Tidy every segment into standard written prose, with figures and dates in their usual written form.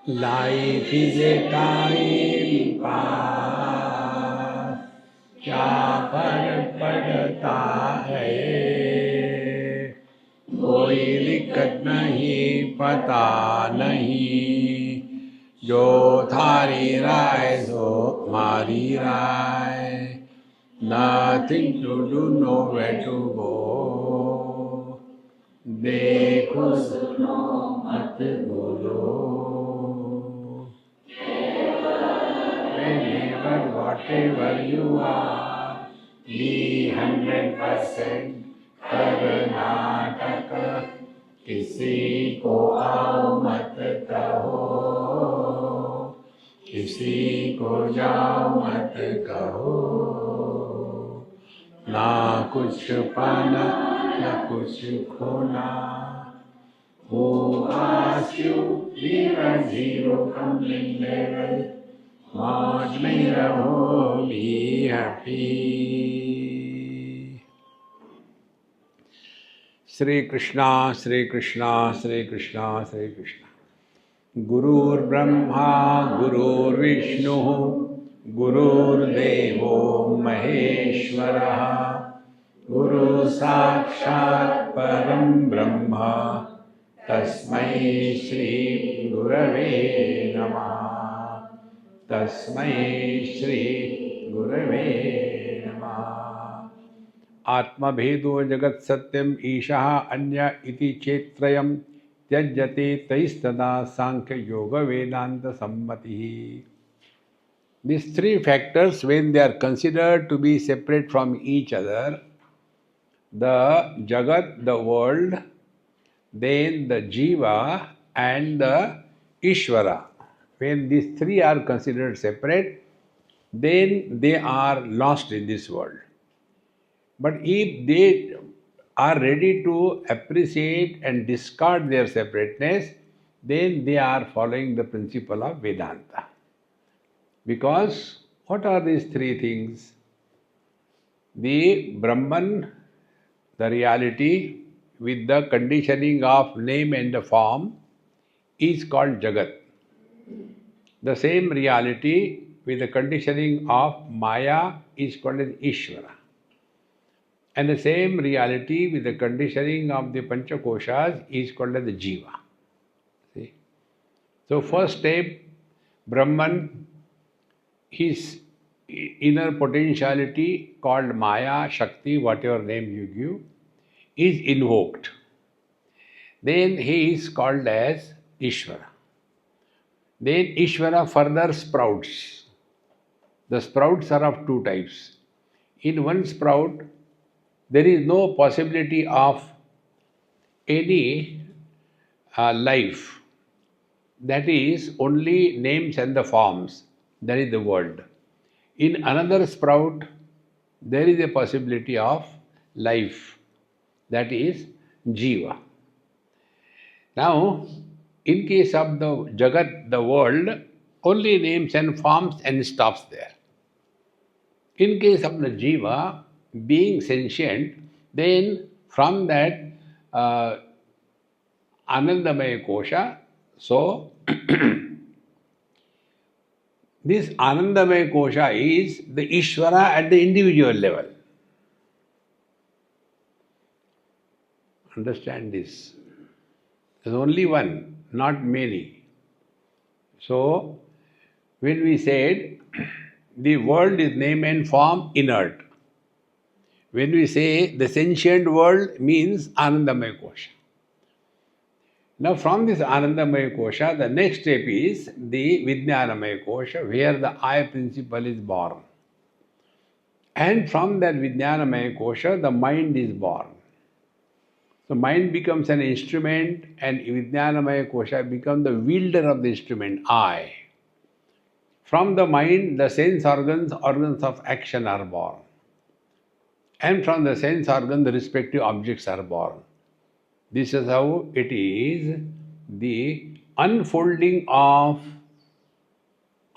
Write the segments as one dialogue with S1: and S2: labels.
S1: Life is a time pass, क्या फर्क पड़ता है, कोई दिक्कत नहीं, पता नहीं, जो थारी राय सो मारी राय, nothing to do, nowhere to go, देखो सुनो मत बोलो, whenever whatever you are, be 100% Karnataka, किसी को आओ मत कहो, किसी को जाओ मत कहो, ना कुछ पाना ना कुछ खोना, who asks you leave a zero complete level, मौज में रहो, be happy. श्री कृष्णा श्री कृष्णा श्री कृष्णा श्री कृष्णा. गुरुर्ब्रह्मा गुरुर्विष्णु गुरुर्देवो महेश्वरः, गुरु साक्षात् परं ब्रह्म, तस्मै श्री गुरवे नमः, तस्मै श्री गुरवे नमः. आत्मभेदो जगत् सत्यम ईशः अन्य इति चेत्त्रयम् त्यज्यते तैस्तदा सांख्य योग वेदांत सम्मतिः. These three factors, when they are considered to be separate from each other, the Jagat, the world, then the Jiva and the Ishvara, when these three are considered separate, then they are lost in this world. But if they are ready to appreciate and discard their separateness, then they are following the principle of Vedanta. Because what are these three things? The Brahman, the reality with the conditioning of name and the form, is called Jagat. The same reality with the conditioning of Maya is called as Ishvara. And the same reality with the conditioning of the Panchakoshas is called as the Jiva. See? So first step, Brahman, his inner potentiality called Maya, Shakti, whatever name you give, is invoked. Then he is called as Ishvara. Then Ishvara further sprouts. The sprouts are of two types. In one sprout, there is no possibility of any life. That is only names and the forms. That is the world. In another sprout, there is a possibility of life. That is Jiva. Now, in case of the Jagat, the world, only names and forms and stops there. In case of the Jiva, being sentient, then from that Anandamaya Kosha, so this Anandamaya Kosha is the Ishvara at the individual level. Understand this. There's only one, not many. So, when we said the world is name and form inert, when we say the sentient world means Anandamaya Kosha. Now from this Anandamaya Kosha, the next step is the Vijnanamaya Kosha, where the I principle is born. And from that Vijnanamaya Kosha, the mind is born. So mind becomes an instrument and Vijnanamaya Kosha becomes the wielder of the instrument, I. From the mind, the sense organs of action are born. And from the sense organ, the respective objects are born. This is how it is, the unfolding of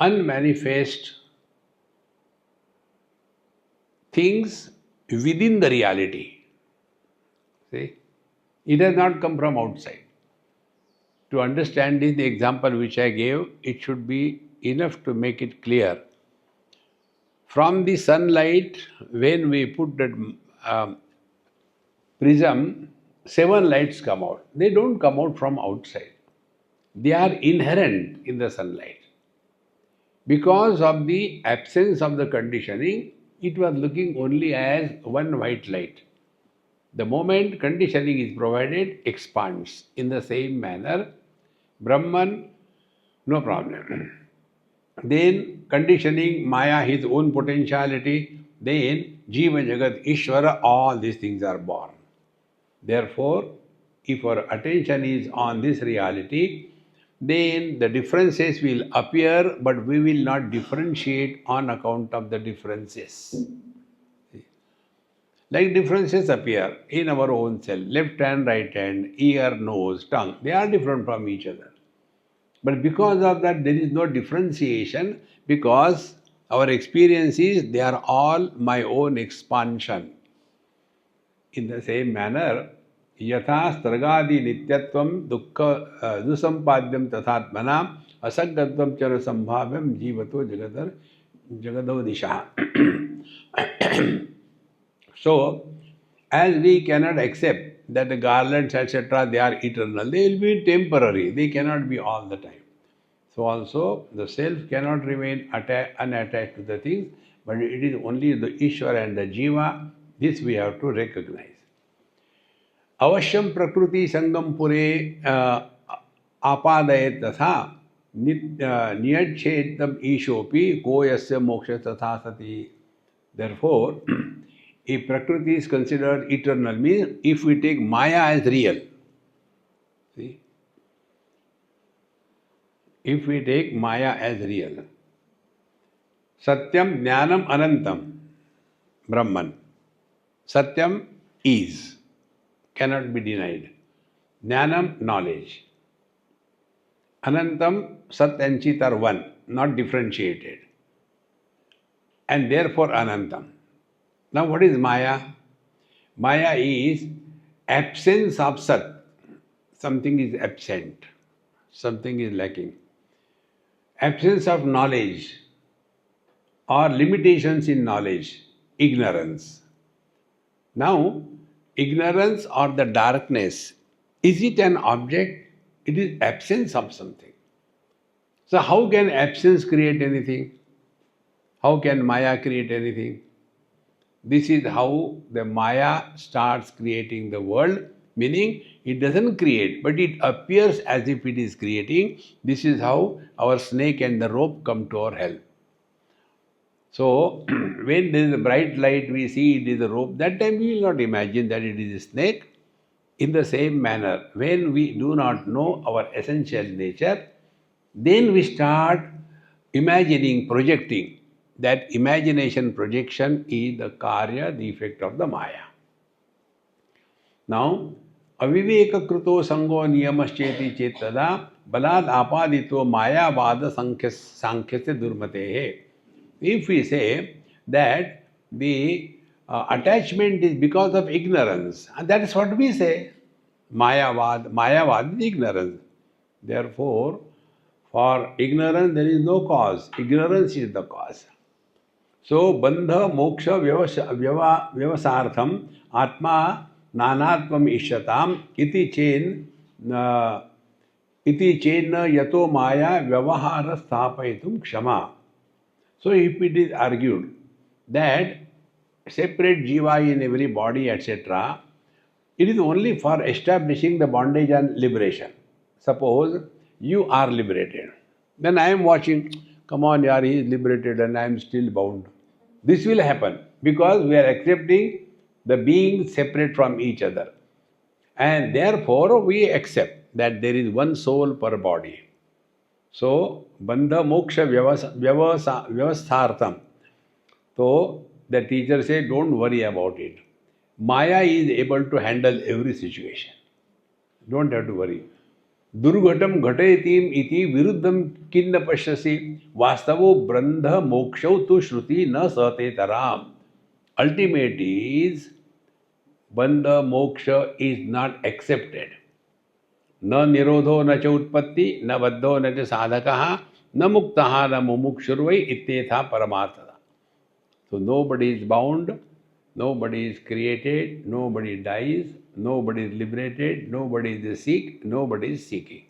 S1: unmanifest things within the reality. See? It has not come from outside. To understand this, the example which I gave, it should be enough to make it clear. From the sunlight, when we put that prism, 7 lights come out. They don't come out from outside. They are inherent in the sunlight. Because of the absence of the conditioning, it was looking only as one white light. The moment conditioning is provided, expands. In the same manner, Brahman, no problem. Then conditioning, Maya, his own potentiality, then Jiva, Jagat, Ishvara, all these things are born. Therefore, if our attention is on this reality, then the differences will appear, but we will not differentiate on account of the differences. Like differences appear in our own self, left hand, right hand, ear, nose, tongue, they are different from each other. But because of that, there is no differentiation, because our experience is they are all my own expansion. In the same manner, yatha stragadi nityatvam dukkha dusampadhyam tathatmanam asaggatvam chara sambhavyam jivato jagadau disha. So, as we cannot accept that the garlands, etc., they are eternal, they will be temporary, they cannot be all the time. So also, the self cannot remain unattached to the things, but it is only the Ishvara and the Jiva, this we have to recognize. Avashyam prakriti sangam pure apadayet tatha niyachchetam ishopi koyasya moksha tatha sati. Therefore, if Prakriti is considered eternal, means if we take Maya as real, see, if we take Maya as real, Satyam Jnanam Anantam, Brahman. Satyam is, cannot be denied. Jnanam, knowledge. Anantam, Sat and Chit are one, not differentiated. And therefore Anantam. Now what is Maya? Maya is absence of Sat. Something is absent. Something is lacking. Absence of knowledge or limitations in knowledge. Ignorance. Now, ignorance or the darkness, is it an object? It is absence of something. So how can absence create anything? How can Maya create anything? This is how the Maya starts creating the world, meaning it doesn't create, but it appears as if it is creating. This is how our snake and the rope come to our help. So, when there is a bright light, we see it is a rope, that time we will not imagine that it is a snake. In the same manner, when we do not know our essential nature, then we start imagining, projecting. That imagination projection is the karya, the effect of the Maya. Now, aviveka kruto sango niyamascheti chetada balad apadito maya vada sankhya durmatehe. If we say that the attachment is because of ignorance, and that is what we say, Mayavad is ignorance. Therefore, for ignorance there is no cause, ignorance is the cause. So, bandha moksha vyavasartham atma nanatvam ishyatam iti chenna yato maya vyavahara sthapayitum kshama. So, if it is argued that separate jiva in every body, etc., it is only for establishing the bondage and liberation. Suppose you are liberated. Then I am watching, come on, yaar, he is liberated and I am still bound. This will happen because we are accepting the being separate from each other. And therefore, we accept that there is one soul per body. So, bandha moksha vyavasthartham. So, the teacher said, don't worry about it. Maya is able to handle every situation. Don't have to worry. Durghatam ghatayatim iti viruddham kinna pashyasi vastavo brandha mokshau tu shruti na sate taram. Ultimate is bandha moksha is not accepted. न निरोधो न च उत्पत्ति न बद्धो न च साधकः न मुक्तः न मुमुक्षुर्वै इत्येथा परमार्थः. So nobody is bound, nobody is created, nobody dies, nobody is liberated, nobody is sick, nobody is seeking.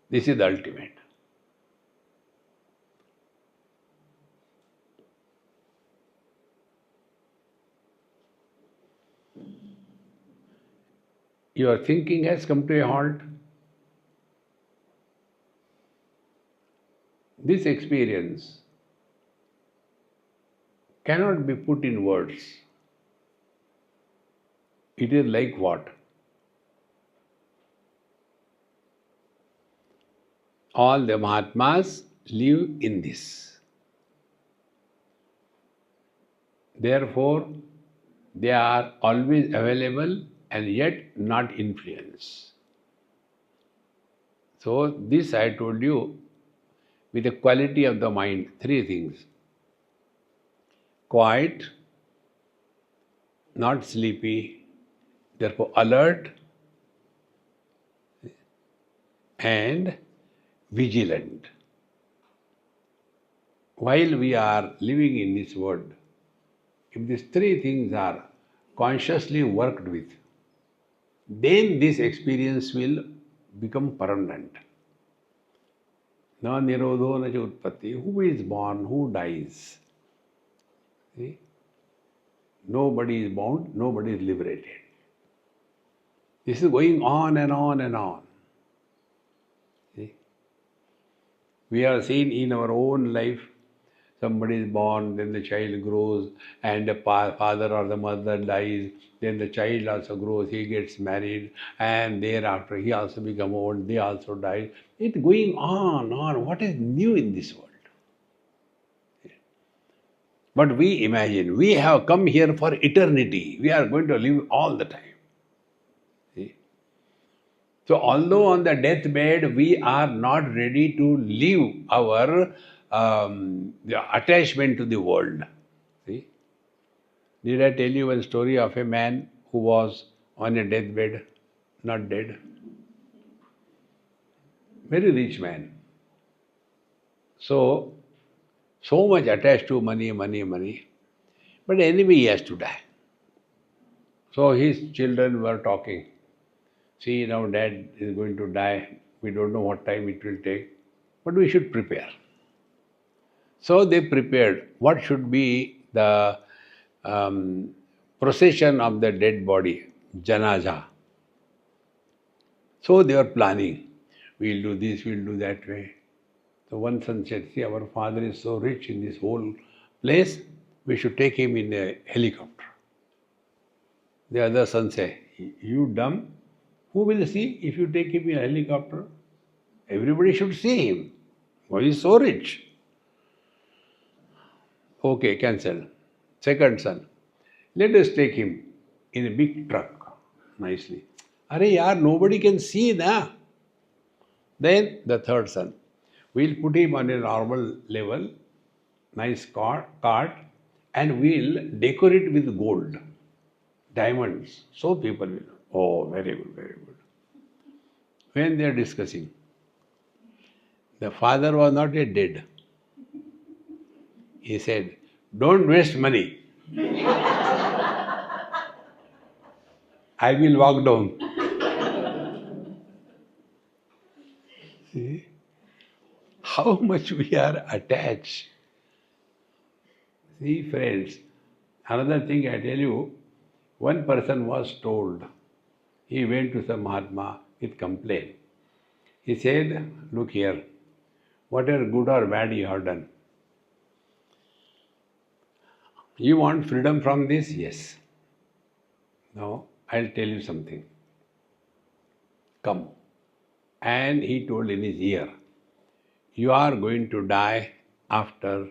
S1: This is the ultimate. Your thinking has come to a halt. This experience cannot be put in words. It is like what? All the Mahatmas live in this. Therefore, they are always available and yet not influenced. So, this I told you with the quality of the mind, three things: quiet, not sleepy, therefore alert, and vigilant. While we are living in this world, if these three things are consciously worked with, then this experience will become permanent. Na nirodho na cha utpatti. Who is born, who dies? See? Nobody is bound, nobody is liberated. This is going on and on and on. See? We have seen in our own life, somebody is born, then the child grows, and the father or the mother dies, then the child also grows, he gets married, and thereafter he also becomes old, they also die. It's going on. What is new in this world? But we imagine, we have come here for eternity. We are going to live all the time. See? So although on the deathbed we are not ready to leave our the attachment to the world. See? Did I tell you one story of a man who was on a deathbed, not dead? Very rich man. So much attached to money. But anyway, he has to die. So his children were talking. See, now dad is going to die. We don't know what time it will take, but we should prepare. So they prepared what should be the procession of the dead body, janaza. So they were planning. We'll do this, we'll do that way. So one son said, see, our father is so rich in this whole place, we should take him in a helicopter. The other son said, you dumb, who will see if you take him in a helicopter? Everybody should see him. Why he is so rich? Okay, cancel. Second son, let us take him in a big truck, nicely. Arey yaar, nobody can see na. Then the third son, we'll put him on a normal level, nice cart, and we'll decorate with gold, diamonds. So people will, oh, very good, very good. When they are discussing, the father was not yet dead. He said, don't waste money. I will walk down. See? How much we are attached. See, friends, another thing I tell you, one person was told, he went to some Mahatma with complaint. He said, look here, whatever good or bad you have done, you want freedom from this? Yes. Now, I'll tell you something. Come. And he told in his ear, you are going to die after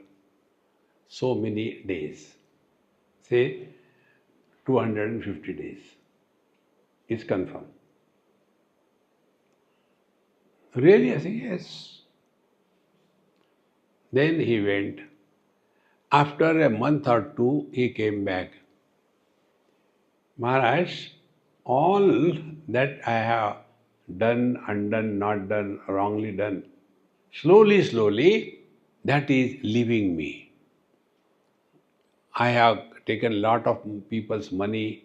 S1: so many days. Say 250 days. It's confirmed. Really? I said, yes. Then he went. After a month or two, he came back. Maharaj, all that I have done, undone, not done, wrongly done. Slowly, slowly, that is leaving me. I have taken a lot of people's money.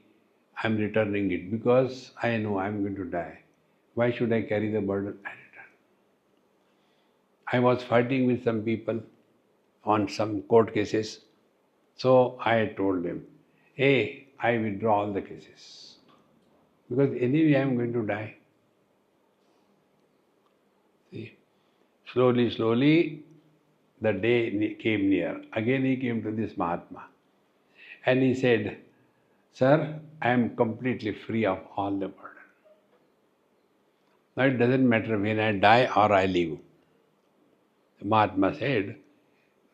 S1: I am returning it because I know I am going to die. Why should I carry the burden? I return. I was fighting with some people on some court cases. So I told them, hey, I withdraw all the cases. Because anyway I am going to die. See, slowly, slowly, the day came near. Again he came to this Mahatma. And he said, sir, I am completely free of all the burden. Now it doesn't matter when I die or I live. The Mahatma said,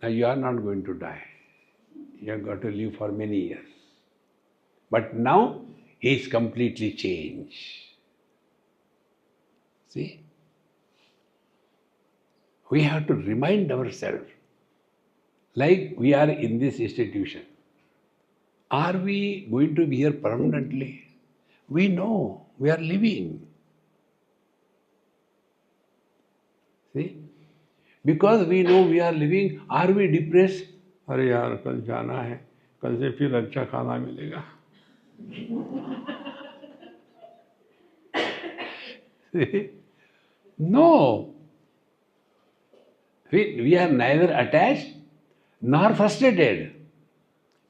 S1: now you are not going to die. You have got to live for many years. But now he is completely changed. See? We have to remind ourselves, like we are in this institution. Are we going to be here permanently? We know we are living. See? Because we know we are living, are we depressed? अरे यार कल जाना है, कल से फिर अच्छा खाना मिलेगा. No. We are neither attached nor frustrated.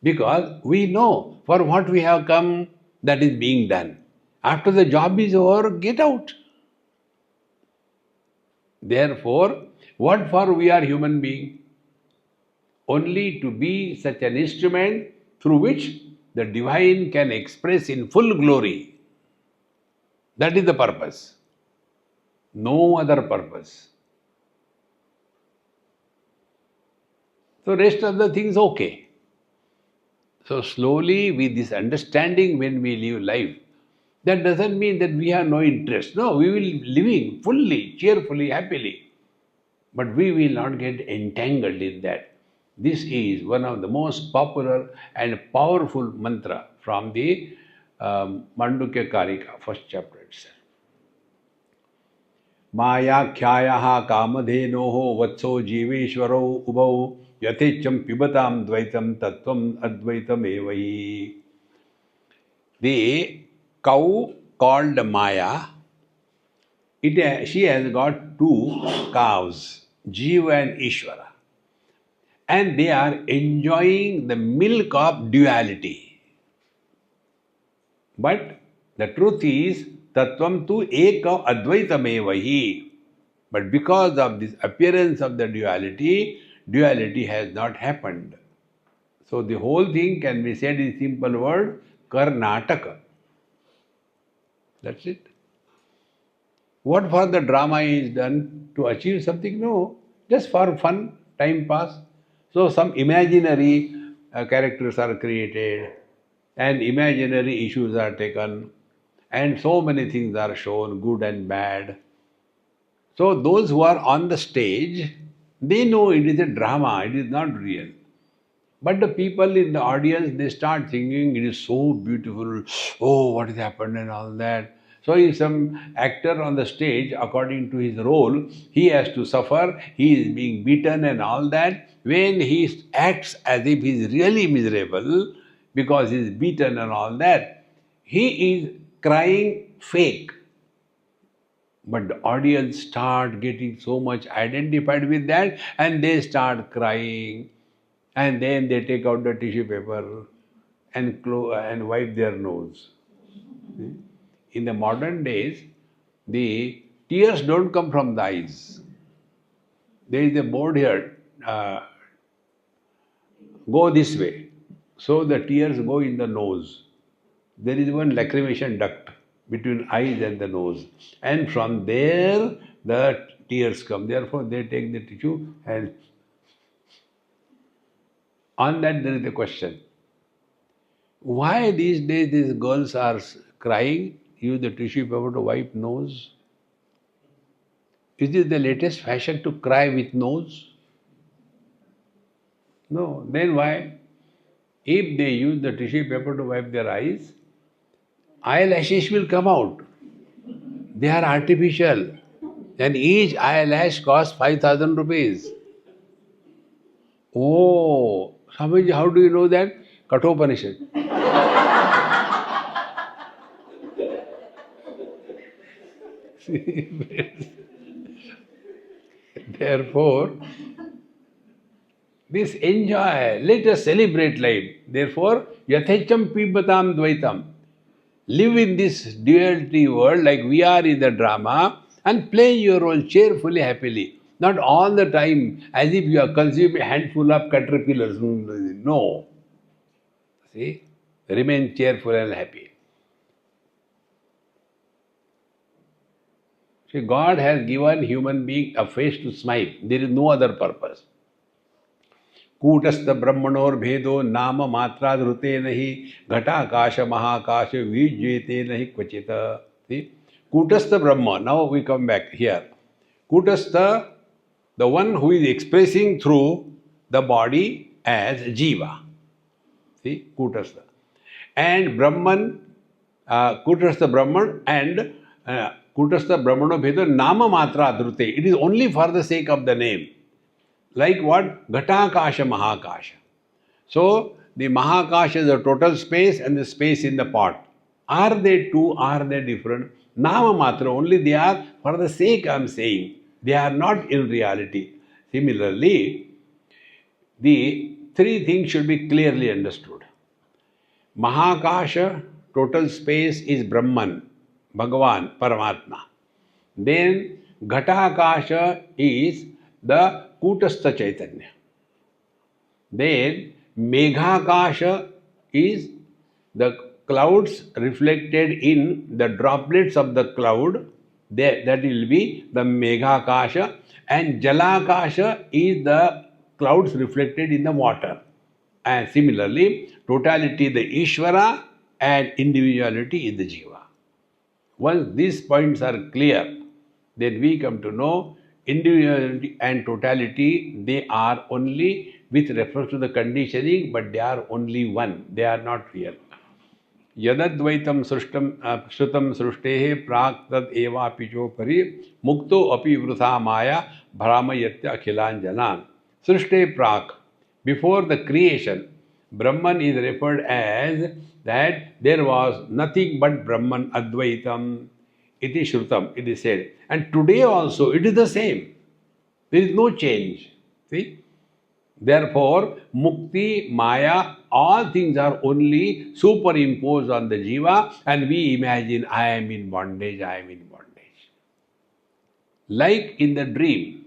S1: Because we know for what we have come, that is being done. After the job is over, get out. Therefore, what for we are human being? Only to be such an instrument through which the divine can express in full glory. That is the purpose. No other purpose. So rest of the things okay. So slowly with this understanding when we live life, that doesn't mean that we have no interest. No, we will be living fully, cheerfully, happily. But we will not get entangled in that. This is one of the most popular and powerful mantra from the Mandukya Karika, first chapter itself. Mayakhyaya kamadhenoho vatso jiveshwaro ubau yathecham pibatam dvaitam tattvam advaitam evahi. The cow called Maya, she has got two calves, Jiva and Ishvara. And they are enjoying the milk of duality. But the truth is, Tattvam tu eka advaitamevahi. But because of this appearance of the duality, duality has not happened. So the whole thing can be said in simple word, Karnataka. That's it. What for the drama is done to achieve something? No, just for fun, time pass. So some imaginary characters are created and imaginary issues are taken and so many things are shown, good and bad. So those who are on the stage, they know it is a drama, it is not real. But the people in the audience, they start thinking it is so beautiful, oh, what has happened and all that. So if some actor on the stage, according to his role, he has to suffer, he is being beaten and all that. When he acts as if he is really miserable because he is beaten and all that, he is crying fake. But the audience start getting so much identified with that and they start crying. And then they take out the tissue paper and wipe their nose. In the modern days, the tears don't come from the eyes. There is a board here, go this way. So the tears go in the nose. There is one lacrimation duct between eyes and the nose. And from there, the tears come. Therefore, they take the tissue and on that there is a question. Why these days these girls are crying, use the tissue paper to wipe nose? Is it the latest fashion to cry with nose? No. Then why? If they use the tissue paper to wipe their eyes, eyelashes will come out. They are artificial. And each eyelash costs 5,000 rupees. Oh, Swamiji, how do you know that? Kathopanishad. Therefore, this enjoy, let us celebrate life. Therefore, yathecham pibatam dvaitam. Live in this duality world like we are in the drama and play your role cheerfully, happily. Not all the time as if you are consuming a handful of caterpillars. No. See? Remain cheerful and happy. See, God has given human being a face to smile. There is no other purpose. कूटस्थ ब्रह्मणोर भेदो नाम मात्रा धृते नहीं घटाकाश महाकाश विज्येते नहीं क्वचित. कूटस्थ ब्रह्म. Now we come back here. Kutastha, the one who is expressing through the body as Jiva. See, Kutastha. And Brahman, Kutastha Brahman and Kutastha Brahmano Bhedo Nama Matra Dhrute. It is only for the sake of the name. Like what? Ghatakasha Mahakasha. So, the Mahakasha is the total space and the space in the pot. Are they two? Are they different? Nama Matra, only they are for the sake I am saying. They are not in reality. Similarly, the three things should be clearly understood. Mahakasha, total space, is Brahman, Bhagavan, Paramatma. Then Ghatakasha is the Kutastha Chaitanya. Then Meghakasha is the clouds reflected in the droplets of the cloud. That will be the Meghakasha. And Jalakasha is the clouds reflected in the water. And similarly, totality the Ishvara and individuality is the Jiva. Once these points are clear, then we come to know individuality and totality, they are only with reference to the conditioning, but they are only one. They are not real. Yadadvaitam shrutam srustehe prak tad eva pichopari mukto api vrutha maya bhramayatya akhilanjanan. Sruste prak. Before the creation, Brahman is referred as that there was nothing but Brahman, Advaitam. Iti Shrutam, it is said. And today also it is the same. There is no change. See? Therefore, Mukti, Maya, all things are only superimposed on the Jiva, and we imagine I am in bondage, I am in bondage. Like in the dream,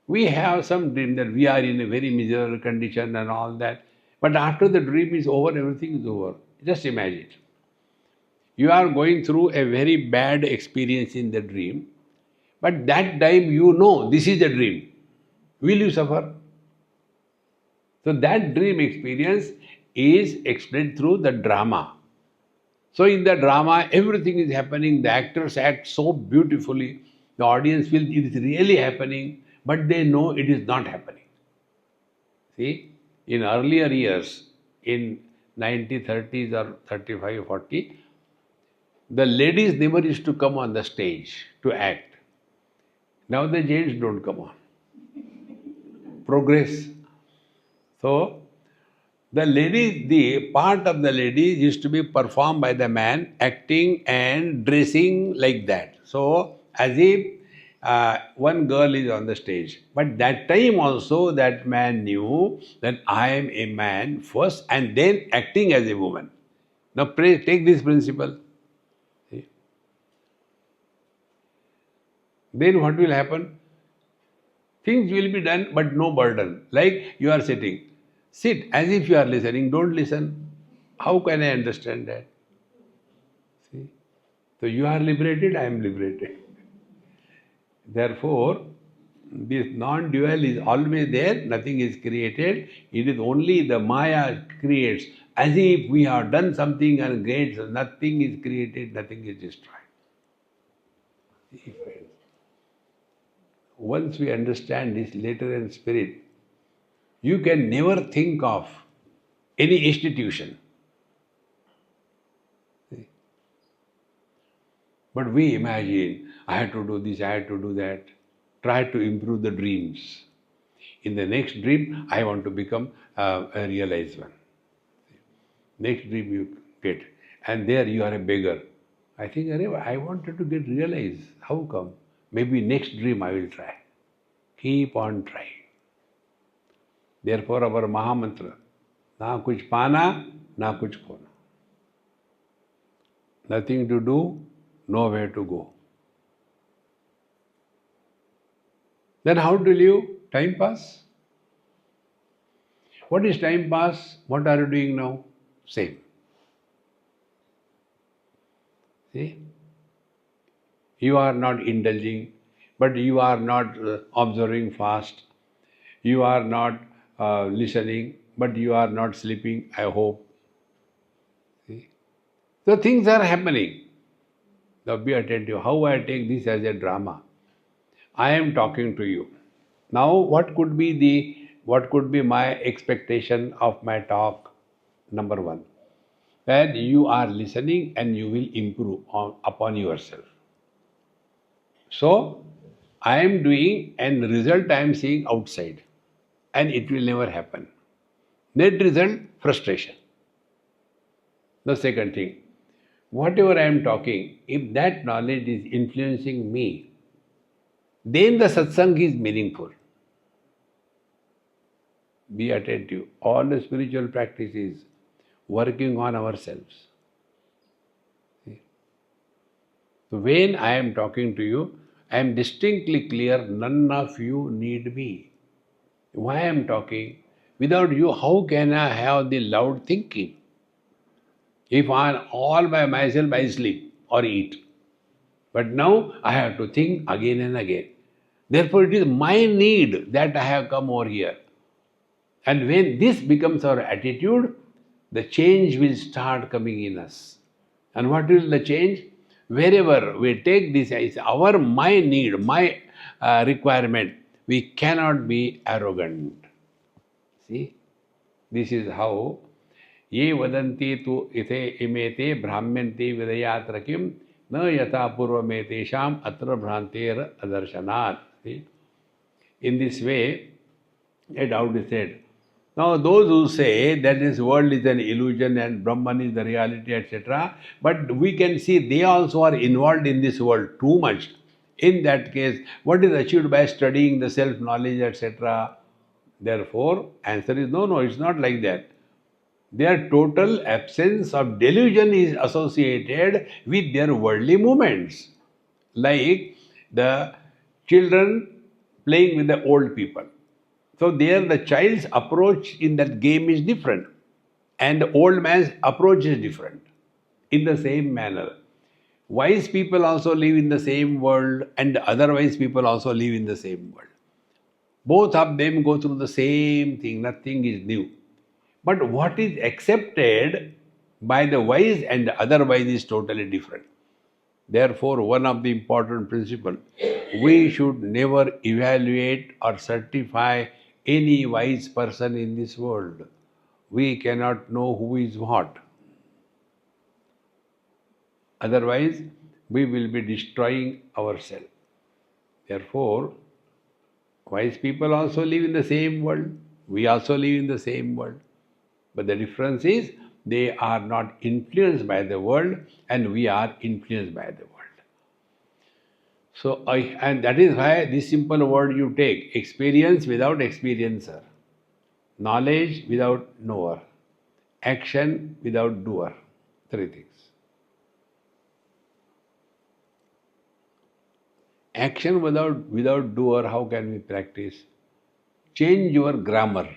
S1: we have some dream that we are in a very miserable condition and all that. But after the dream is over, everything is over. Just imagine. You are going through a very bad experience in the dream, but that time you know this is a dream. Will you suffer? So that dream experience is explained through the drama. So in the drama, everything is happening. The actors act so beautifully. The audience feels it is really happening, but they know it is not happening. See, in earlier years, in 1930s or 35, 40, the ladies never used to come on the stage to act. Now the gents don't come on. Progress. So, the ladies, the part of the ladies used to be performed by the man, acting and dressing like that. So, as if one girl is on the stage. But that time also that man knew that I am a man first and then acting as a woman. Now, take this principle. Then what will happen? Things will be done, but no burden. Like you are sitting. Sit as if you are listening. Don't listen. How can I understand that? See? So you are liberated, I am liberated. Therefore, this non-dual is always there. Nothing is created. It is only the Maya creates. As if we have done something and great, so nothing is created, nothing is destroyed. See, friends. Once we understand this letter and spirit, you can never think of any institution. But we imagine, I had to do this, I had to do that. Try to improve the dreams. In the next dream, I want to become a realized one. Next dream you get. And there you are a beggar. I think, I wanted to get realized. How come? Maybe next dream I will try. Keep on trying. Therefore, our Mahamantra, na kuch pana, na kuch khona. Nothing to do, nowhere to go. Then how to live? Time pass. What is time pass? What are you doing now? Same. See? You are not indulging, but you are not observing fast. You are not listening, but you are not sleeping, I hope. See? So things are happening. Now be attentive. How I take this as a drama. I am talking to you. Now what could be my expectation of my talk? Number one, that you are listening and you will improve upon yourself. So I am doing and result I am seeing outside and it will never happen. Net result, frustration. The second thing, whatever I am talking, if that knowledge is influencing me, then the satsang is meaningful. Be attentive. All the spiritual practice is working on ourselves. See? So when I am talking to you, I am distinctly clear, none of you need me. Why I am talking? Without you, how can I have the loud thinking? If I am all by myself, I sleep or eat. But now I have to think again and again. Therefore, it is my need that I have come over here. And when this becomes our attitude, the change will start coming in us. And what will the change? Wherever we take this as my need, my requirement, we cannot be arrogant. See? This is how ye vadanti tu ite imete brahmyanti vidayatra kim na yata purvametesham atra bhranter adarsanat. See? In this way, a doubt is said. Now, those who say that this world is an illusion and Brahman is the reality, etc., but we can see they also are involved in this world too much. In that case, what is achieved by studying the self-knowledge, etc.? Therefore, answer is no, it's not like that. Their total absence of delusion is associated with their worldly movements. Like the children playing with the old people. So there the child's approach in that game is different and the old man's approach is different. In the same manner, wise people also live in the same world and otherwise people also live in the same world. Both of them go through the same thing, nothing is new. But what is accepted by the wise and the otherwise is totally different. Therefore, one of the important principles, we should never evaluate or certify any wise person in this world. We cannot know who is what. Otherwise, we will be destroying ourselves. Therefore, wise people also live in the same world. We also live in the same world. But the difference is, they are not influenced by the world and we are influenced by the world. So, and that is why this simple word you take, experience without experiencer, knowledge without knower, action without doer, three things. Action without doer, how can we practice? Change your grammar.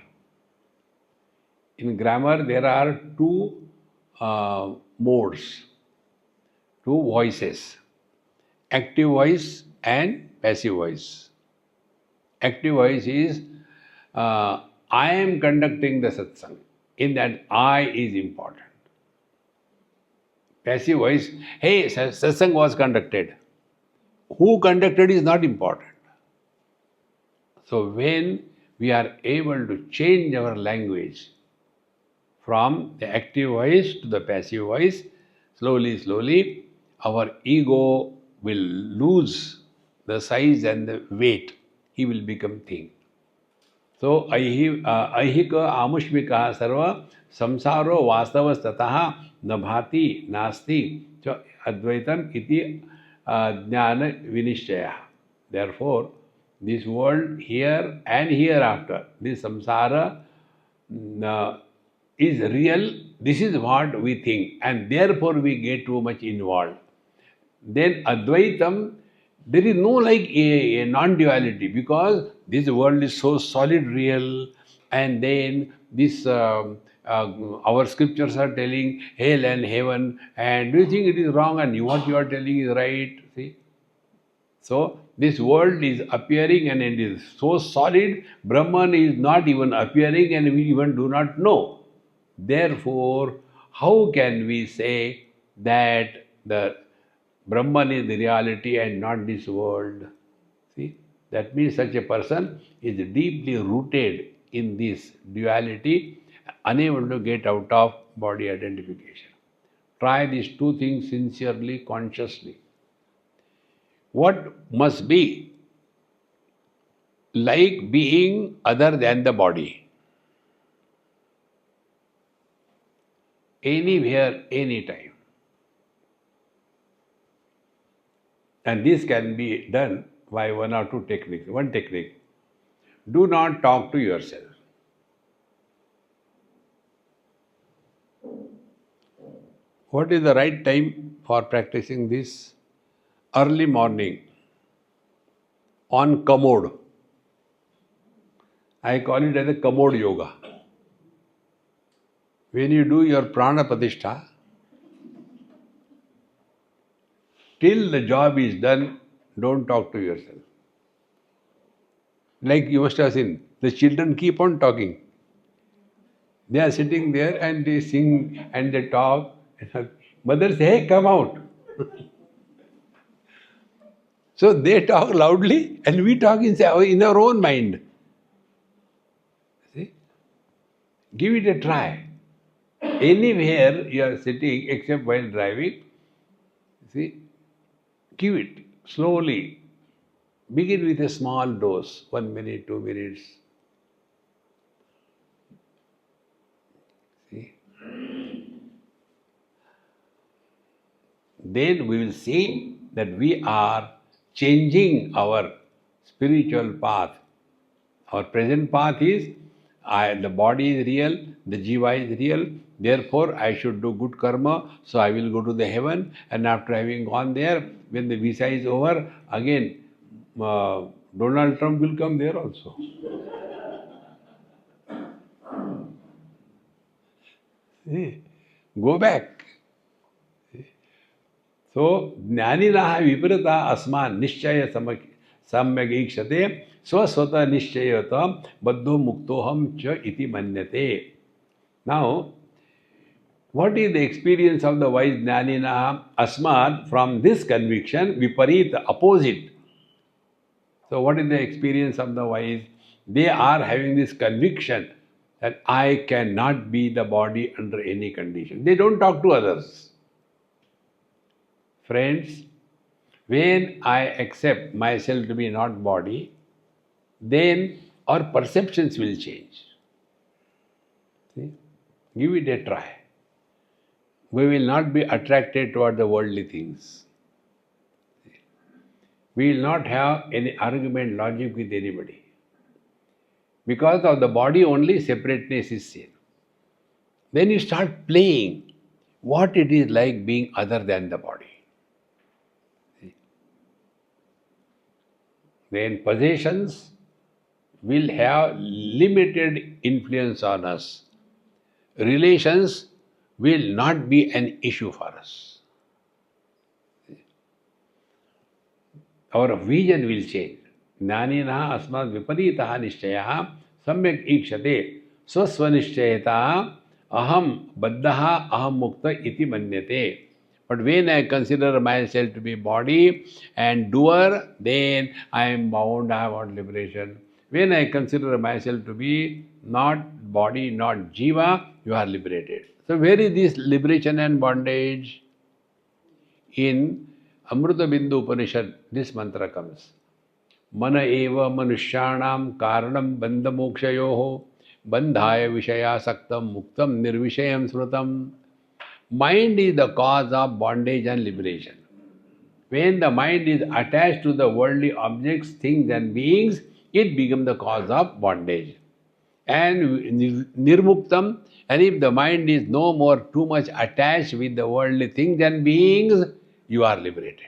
S1: In grammar, there are two modes, two voices. Active voice and passive voice. Active voice is, I am conducting the satsang. In that, I is important. Passive voice, hey, satsang was conducted. Who conducted is not important. So when we are able to change our language from the active voice to the passive voice, slowly, our ego will lose the size and the weight. He will become thin. So, ऐहिक आमुष्मिकः सर्व संसारो वास्तवस्ततः न भाति नास्ति च अद्वैतम इति ज्ञान विनिश्चयः. Therefore, this world here and hereafter, this samsara is real. This is what we think, and therefore we get too much involved. Then Advaitam, there is no like a non-duality, because this world is so solid real, and then this our scriptures are telling hell and heaven, and do you think it is wrong and what you are telling is right? See? So this world is appearing and it is so solid, Brahman is not even appearing and we even do not know. Therefore, how can we say that the Brahman is the reality and not this world? See, that means such a person is deeply rooted in this duality, unable to get out of body identification. Try these two things sincerely, consciously. What must be like being other than the body? Anywhere, anytime. And this can be done by one or two techniques. One technique: do not talk to yourself. What is the right time for practicing this? Early morning, on commode. I call it as a commode yoga. When you do your prana pratishtha, till the job is done, don't talk to yourself. Like you must have seen, the children keep on talking. They are sitting there and they sing and they talk. Mother says, hey, come out. So they talk loudly and we talk in our own mind. See? Give it a try. Anywhere you are sitting except while driving, see, give it slowly. Begin with a small dose, 1 minute, 2 minutes. See? Then we will see that we are changing our spiritual path. Our present path is, the body is real, the jiva is real, therefore I should do good karma, so I will go to the heaven, and after having gone there, when the visa is over, again Donald Trump will come there also. See? Go back. So, jnaninaha viparita asman nishchaya samyak ikshate swasvata nishchayata baddho muktoham cha iti manyate. Now, what is the experience of the wise jnaninaha? Asman, from this conviction, viparita, opposite. So, what is the experience of the wise? They are having this conviction that I cannot be the body under any condition. They don't talk to others. Friends, when I accept myself to be not body, then our perceptions will change. See? Give it a try. We will not be attracted toward the worldly things. We will not have any argument, logic with anybody. Because of the body only, separateness is seen. Then you start playing what it is like being other than the body. Then possessions will have limited influence on us. Relations will not be an issue for us. Our vision will change. Jnaninaha asmat viparitaha nishchayaha samyak ikshate swasvanishchayata aham baddhaha aham mukta iti manyate. But when I consider myself to be body and doer, then I am bound, I want liberation. When I consider myself to be not body, not jiva, you are liberated. So where is this liberation and bondage? In Amrita Bindu Upanishad, this mantra comes. Mana eva manusyanam karanam bandha mokshayoho bandhaya vishaya saktam muktam nirvishayam srutam. Mind is the cause of bondage and liberation. When the mind is attached to the worldly objects, things and beings, it becomes the cause of bondage. And nirmuktam, and if the mind is no more too much attached with the worldly things and beings, you are liberated.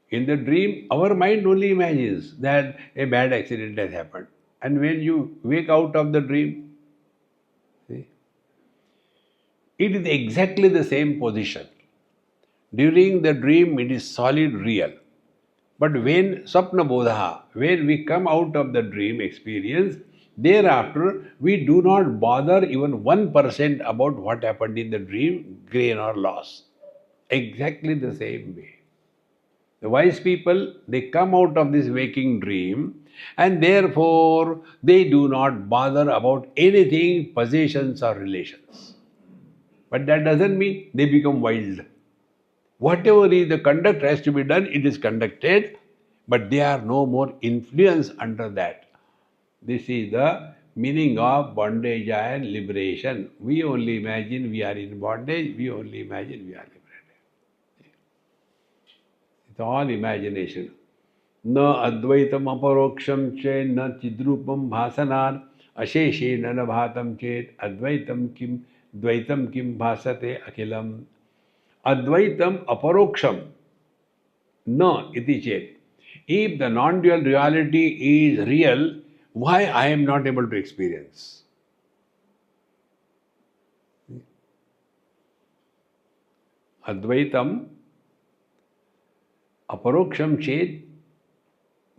S1: In the dream, our mind only imagines that a bad accident has happened. And when you wake out of the dream, see, it is exactly the same position. During the dream, it is solid, real. But when Sapna Bodha, when we come out of the dream experience, thereafter we do not bother even 1% about what happened in the dream, gain or loss. Exactly the same way. The wise people, they come out of this waking dream and therefore they do not bother about anything, possessions or relations. But that doesn't mean they become wild. Whatever is the conduct has to be done, it is conducted, but they are no more influenced under that. This is the meaning of bondage and liberation. We only imagine we are in bondage, we only imagine we are liberated. It's all imagination. Na advaitam aparoksham chet na chidrupam bhasanar asheshe na bhatam chet advaitam kim dvaitam kim bhasate akhilam. Advaitam aparoksham na iti chet. If the non-dual reality is real, why I am not able to experience? Advaitam aparoksham chet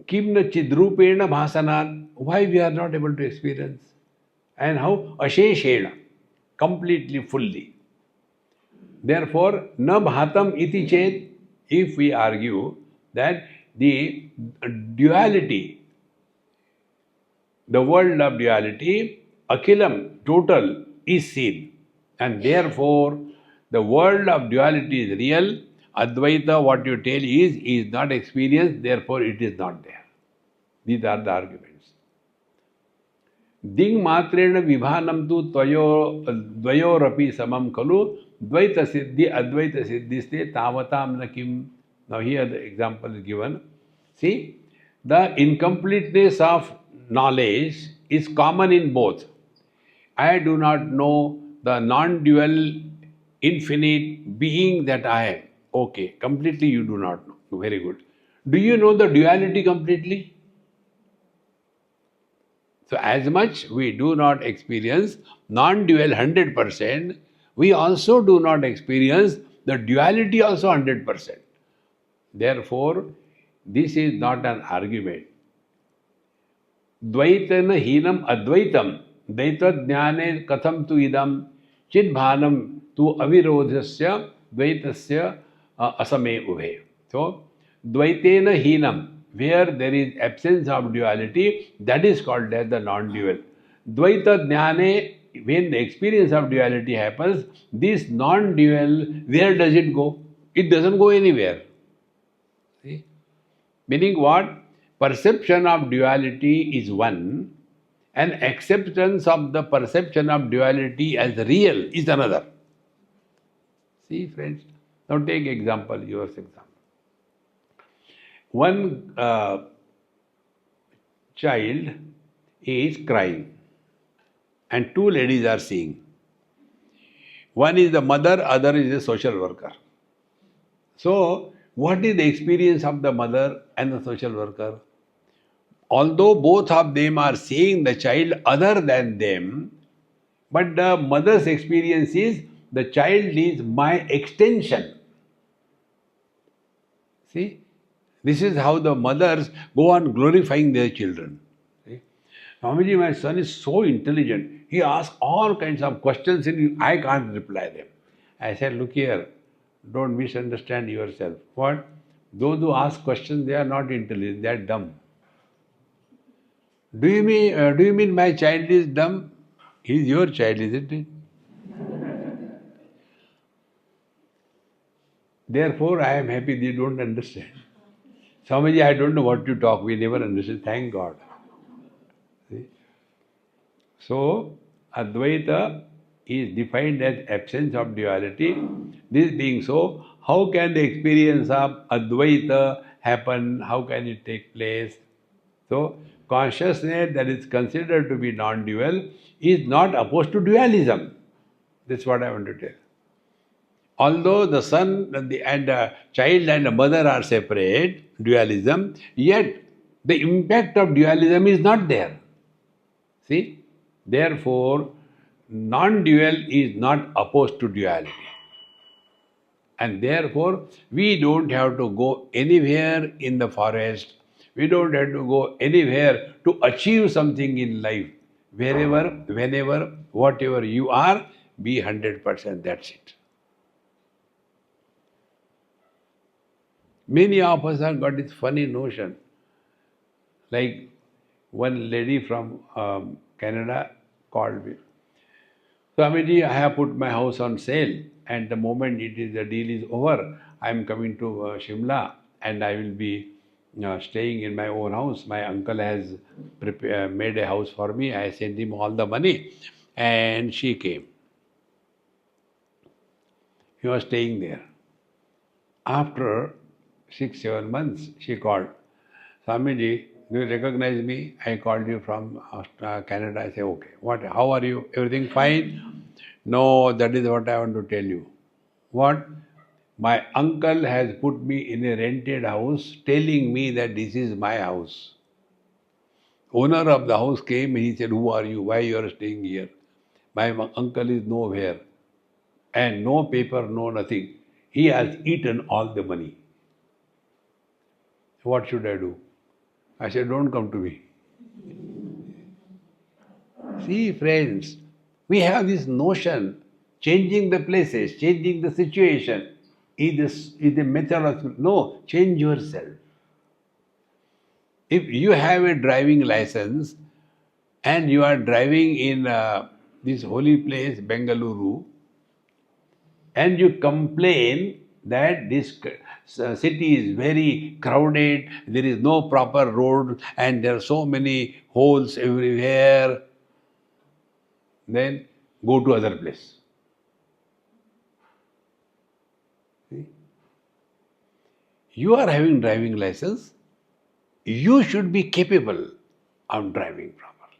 S1: kim na chidrupena bhasanat. Why we are not able to experience? And how? Asheshena, completely, fully. Therefore, na bhatam iti chet, if we argue that the duality, the world of duality, akhilam, total, is seen. And therefore, the world of duality is real. Advaita, what you tell is not experienced, therefore it is not there. These are the arguments. Ding matrena vibhanam tu dvayorapi samam kalu dvaita siddhi advaita siddhiste tavatam nakim. Now here the example is given. See, the incompleteness of knowledge is common in both. I do not know the non-dual infinite being that I am. Okay, completely you do not know. Very good. Do you know the duality completely? So as much we do not experience non-dual 100%, we also do not experience the duality also 100%. Therefore, this is not an argument. Dvaitana hinam advaitam dvaita jnane katham tu idam chidbhanam tu avirodhasya dvaitasya asame ubhe. So, dvaitena hinam, where there is absence of duality, that is called as the non-dual. Dvaita jnane, when the experience of duality happens, this non-dual, where does it go? It doesn't go anywhere. See? Meaning what? Perception of duality is one, and acceptance of the perception of duality as real is another. See, friends? Now take example, yours example. One child is crying and two ladies are seeing. One is the mother, other is a social worker. So, what is the experience of the mother and the social worker? Although both of them are seeing the child other than them, but the mother's experience is the child is my extension. See? This is how the mothers go on glorifying their children. See? Swamiji, my son is so intelligent. He asks all kinds of questions and I can't reply them. I said, look here, don't misunderstand yourself. What? Those who ask questions, they are not intelligent, they are dumb. Do you mean my child is dumb? He is your child, isn't it? Therefore, I am happy they don't understand. Swamiji, I don't know what you talk. We never understand. Thank God. See? So, Advaita is defined as absence of duality. This being so, how can the experience of Advaita happen? How can it take place? So, consciousness that is considered to be non-dual is not opposed to dualism. That's what I want to tell. Although the son and the child and the mother are separate, dualism, yet the impact of dualism is not there. See? Therefore, non-dual is not opposed to duality. And therefore, we don't have to go anywhere in the forest. We don't have to go anywhere to achieve something in life. Wherever, whenever, whatever you are, be 100%. That's it. Many of us have got this funny notion. Like one lady from Canada called me. Swamiji, I have put my house on sale, and the moment the deal is over, I am coming to Shimla, and I will be staying in my own house. My uncle has made a house for me. I sent him all the money, and she came. He was staying there. After 6-7 months, she called. Swamiji, do you recognize me? I called you from Canada. I say, okay. What? How are you? Everything fine? No, that is what I want to tell you. What? My uncle has put me in a rented house, telling me that this is my house. Owner of the house came and he said, who are you? Why you are staying here? My uncle is nowhere. And no paper, no nothing. He has eaten all the money. What should I do? I said, don't come to me. See, friends, we have this notion, changing the places, changing the situation is the method of, no, change yourself. If you have a driving license and you are driving in this holy place, Bengaluru, and you complain that this city is very crowded, there is no proper road, and there are so many holes everywhere, then go to other place. See? You are having driving license, you should be capable of driving properly.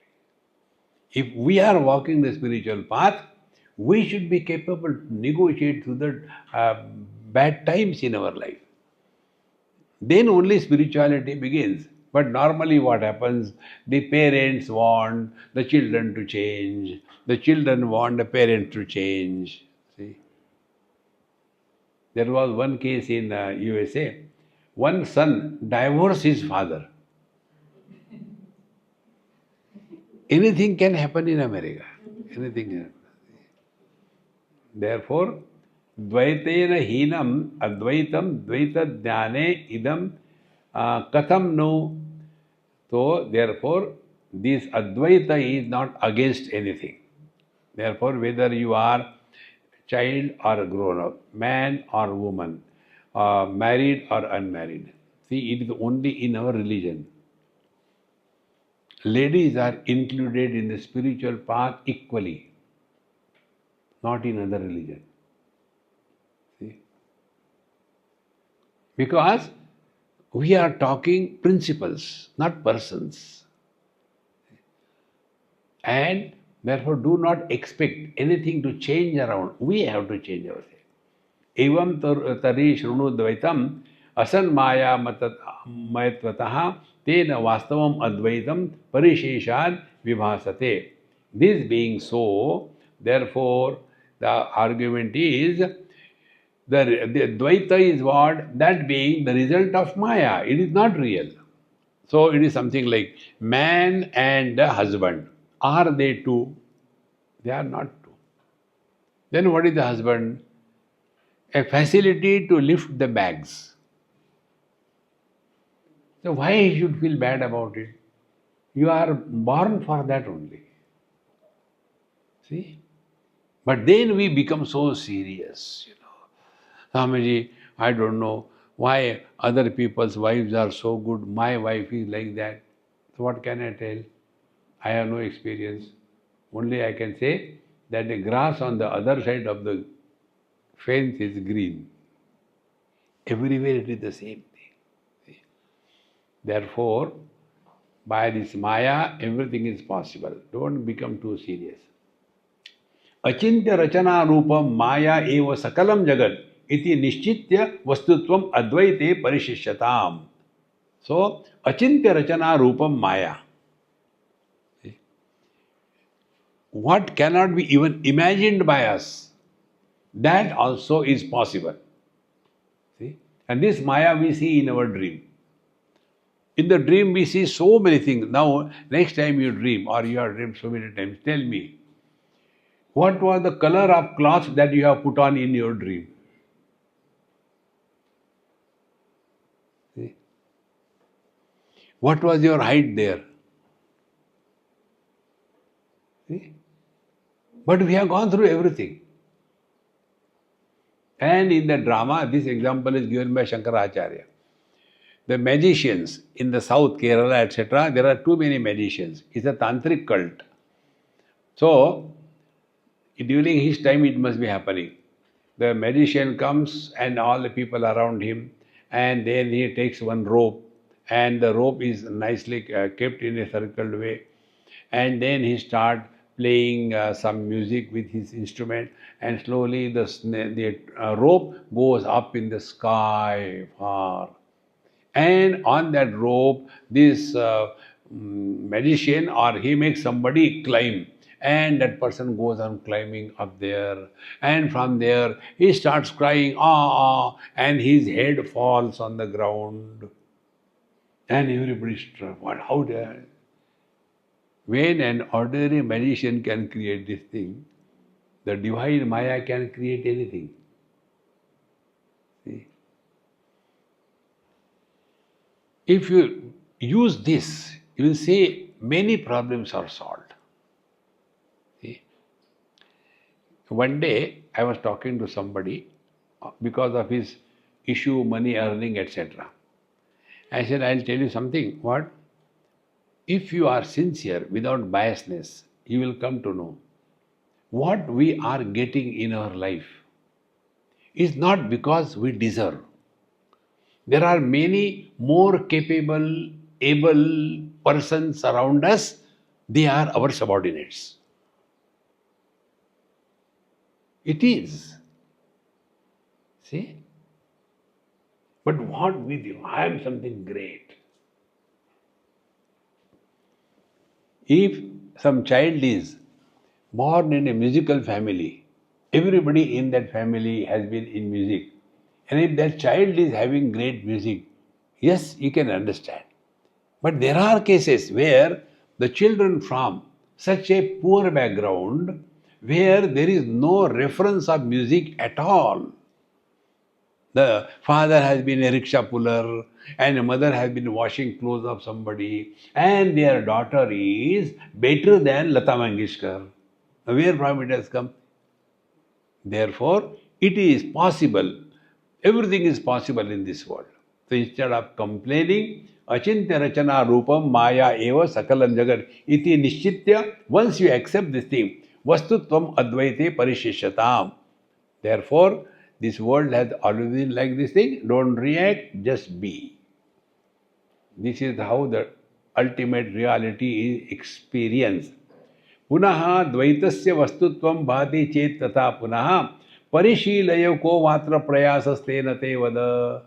S1: If we are walking the spiritual path, we should be capable to negotiate through the bad times in our life. Then only spirituality begins. But normally what happens, the parents want the children to change, the children want the parents to change. See? There was one case in USA. One son divorced his father. Anything can happen in America. Anything can happen. Therefore, Dvaitena hinam advaitam dvaita jnane idam katham no. So, therefore, this Advaita is not against anything. Therefore, whether you are child or grown up, man or woman, married or unmarried, see, it is only in our religion. Ladies are included in the spiritual path equally, not in other religion. See? Because we are talking principles, not persons. And therefore do not expect anything to change around. We have to change ourselves. Evam tari shrunu dvaitam asan maya mayatvataha tena vastavam advaitam parisheshad vibhasate. This being so, therefore the argument is the Dvaita is what? That being the result of Maya. It is not real. So it is something like man and the husband. Are they two? They are not two. Then what is the husband? A facility to lift the bags. So why he should feel bad about it? You are born for that only. See? But then we become so serious, Swamiji, I don't know why other people's wives are so good, my wife is like that. So what can I tell? I have no experience. Only I can say that the grass on the other side of the fence is green. Everywhere it is the same thing. Therefore, by this Maya, everything is possible. Don't become too serious. Achintya rachana rupam Maya eva sakalam jagat iti nishchitya vastutvam advaite parishishyatam. So, achintya rachana rupam Maya. What cannot be even imagined by us, that also is possible. See? And this Maya we see in our dream. In the dream we see so many things. Now, next time you dream, or you have dreamed so many times, tell me, what was the color of cloth that you have put on in your dream? See? What was your height there? See? But we have gone through everything. And in the drama, this example is given by Shankaracharya. The magicians in the south, Kerala, etc., there are too many magicians. It's a tantric cult. So, during his time it must be happening. The magician comes and all the people around him, and then he takes one rope, and the rope is nicely kept in a circled way, and then he starts playing some music with his instrument, and slowly the rope goes up in the sky far. And on that rope, this magician, or he makes somebody climb, and that person goes on climbing up there, and from there he starts crying, ah, and his head falls on the ground, and everybody struck. What? How dare? When an ordinary magician can create this thing, the divine Maya can create anything. See? If you use this, you will see many problems are solved. See? One day I was talking to somebody because of his issue, money earning, etc. I said, I'll tell you something. What? If you are sincere without biasness, you will come to know what we are getting in our life is not because we deserve. There are many more capable, able persons around us. They are our subordinates. It is. See? But what with you? I am something great. If some child is born in a musical family, everybody in that family has been in music. And if that child is having great music, yes, you can understand. But there are cases where the children from such a poor background, where there is no reference of music at all. The father has been a rickshaw puller, and a mother has been washing clothes of somebody, and their daughter is better than Lata Mangeshkar. Where from it has come? Therefore, it is possible. Everything is possible in this world. So instead of complaining, achintya rachana rupam maya eva sakalam jagat iti nishchitya, once you accept this thing, vastutvam advaite parishishyatam. Therefore, this world has always been like this thing. Don't react, just be. This is how the ultimate reality is experienced. Punaha dvaitasya vastutvam bhati chet tatha punaha parishilaya ko matra prayasastena te vada.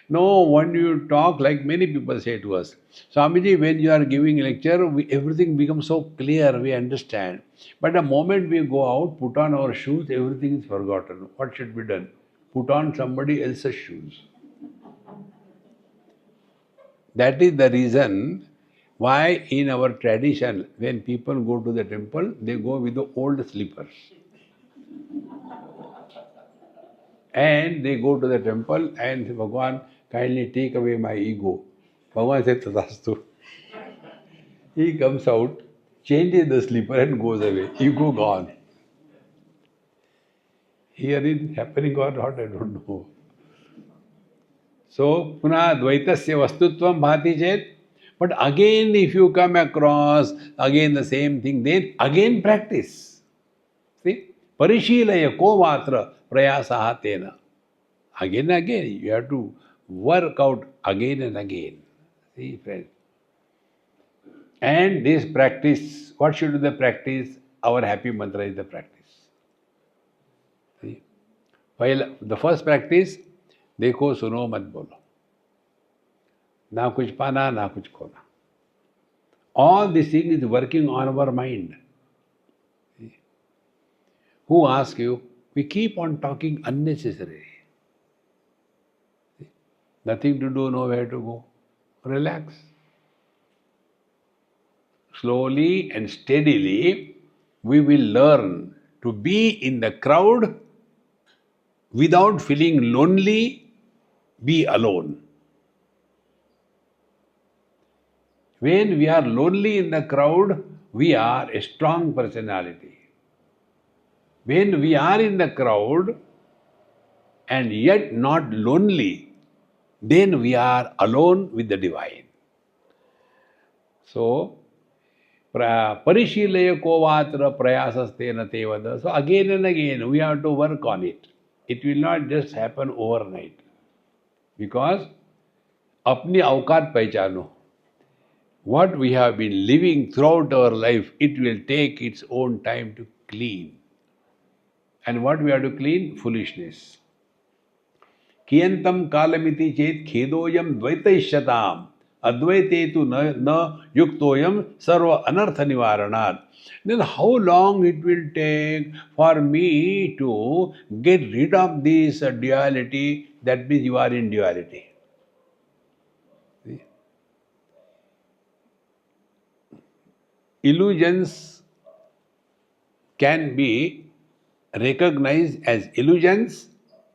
S1: No, when you talk, like many people say to us, Swamiji, when you are giving a lecture, everything becomes so clear, we understand. But the moment we go out, put on our shoes, everything is forgotten. What should be done? Put on somebody else's shoes. That is the reason why in our tradition, when people go to the temple, they go with the old slippers. And they go to the temple and say, Bhagwan, kindly take away my ego. Bhagwan says, Tadastu. He comes out, changes the slipper and goes away. Ego gone. Here is happening or not, I don't know. So, puna dvaitasya vastutvam bhati chet. But again, if you come across again the same thing, then again practice. See? Parishilaya kovatra prayasaha tena. Again and again, you have to work out again and again. See, friends. And this practice, what should be the practice? Our happy mantra is the practice. See? While the first practice, देखो सुनो मत बोलो, ना कुछ पाना ना कुछ खोना. All this thing is working on our mind. See? Who asks you? We keep on talking unnecessarily. See? Nothing to do, nowhere to go. Relax. Slowly and steadily, we will learn to be in the crowd without feeling lonely, be alone. When we are lonely in the crowd, we are a strong personality. When we are in the crowd and yet not lonely, then we are alone with the divine. So, Parishilaya kovatra prayasastena tevada. So again and again we have to work on it. It will not just happen overnight. Because apni avkat pehchano. What we have been living throughout our life, it will take its own time to clean. And what we have to clean? Foolishness. Kiyantam kalamiti chet khedoyam dvaitaishyatam. Advaite tu na yuktoyam sarva anartha nivaranat. Then how long it will take for me to get rid of this duality? That means you are in duality. See? Illusions can be recognized as illusions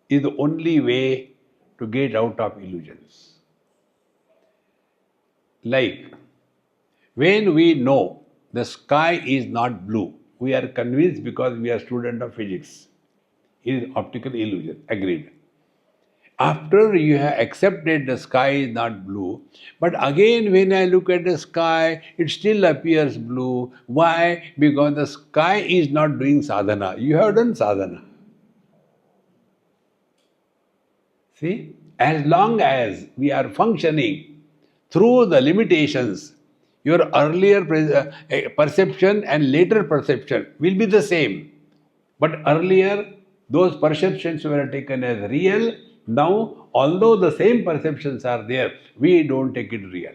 S1: is the only way to get out of illusions. Like, when we know the sky is not blue, we are convinced because we are student of physics. It is optical illusion, agreed. After you have accepted the sky is not blue, but again when I look at the sky, it still appears blue. Why? Because the sky is not doing sadhana. You have done sadhana. See? As long as we are functioning through the limitations, your earlier perception and later perception will be the same. But earlier, those perceptions were taken as real. Now, although the same perceptions are there, we don't take it real.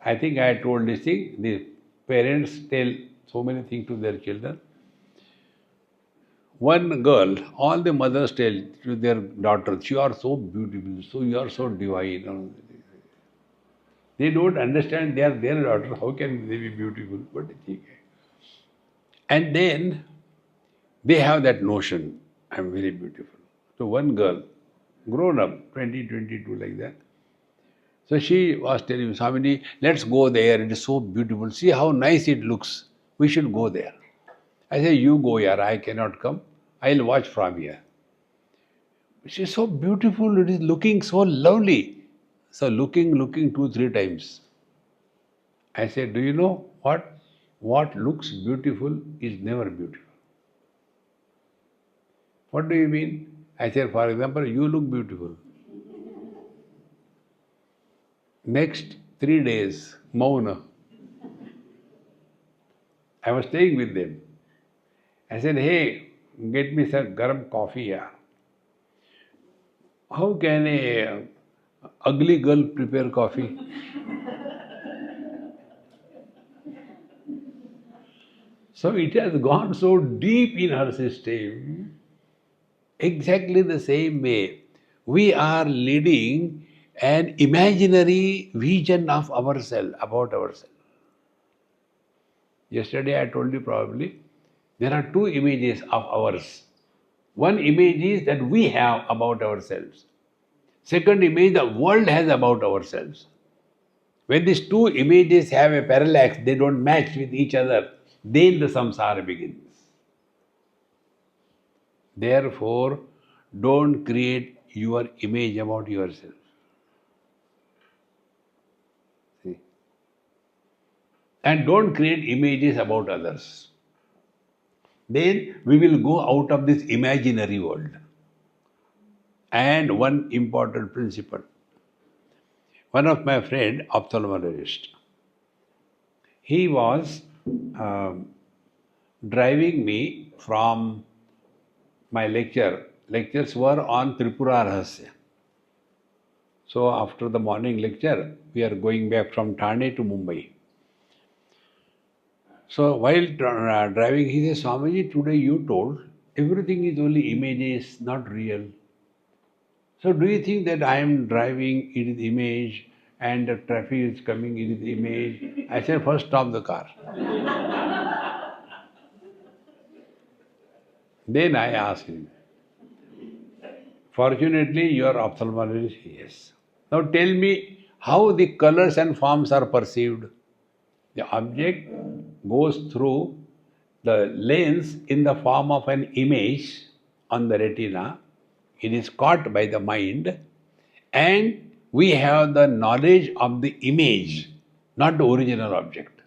S1: I think I told this thing. The parents tell so many things to their children. One girl, all the mothers tell to their daughters, you are so beautiful, so you are so divine. They don't understand they are their daughter, how can they be beautiful? But and then they have that notion, I am very beautiful. So one girl, grown up, 20, 22 like that. So she was telling me, Swamiji, let's go there, it is so beautiful. See how nice it looks. We should go there. I say, you go here, I cannot come. I'll watch from here. She is so beautiful, it is looking so lovely. So looking 2-3 times. I said, do you know what? What looks beautiful is never beautiful. What do you mean? I said, for example, you look beautiful. Next 3 days, Mauna. I was staying with them. I said, hey, get me some garam coffee here. How can a ugly girl prepare coffee? So it has gone so deep in her system. Exactly the same way, we are leading an imaginary vision of ourselves, about ourselves. Yesterday I told you probably, there are 2 images of ours. One image is that we have about ourselves. Second image the world has about ourselves. When these two images have a parallax, they don't match with each other, then the samsara begins. Therefore, don't create your image about yourself. See? And don't create images about others. Then we will go out of this imaginary world. And one important principle. One of my friend, ophthalmologist, he was driving me from my lecture. Lectures were on Tripura Rahasya. So after the morning lecture, we are going back from Thane to Mumbai. So while driving, he said, Swamiji, today you told everything is only images, not real. So do you think that I am driving, it is image, and the traffic is coming, it is image? I said, first stop the car. Then I asked him, fortunately you are ophthalmologist? Yes. Now tell me how the colors and forms are perceived. The object goes through the lens in the form of an image on the retina. It is caught by the mind, and we have the knowledge of the image, not the original object.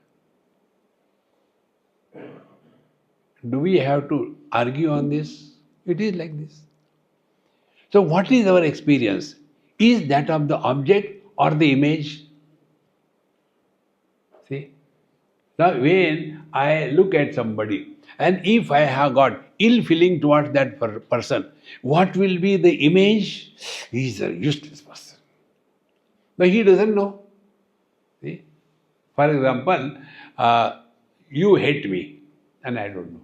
S1: Do we have to argue on this? It is like this. So what is our experience? Is that of the object or the image? See? Now when I look at somebody, and if I have got ill feeling towards that person, what will be the image? He is a useless person. But he doesn't know. See? For example, you hate me and I don't know.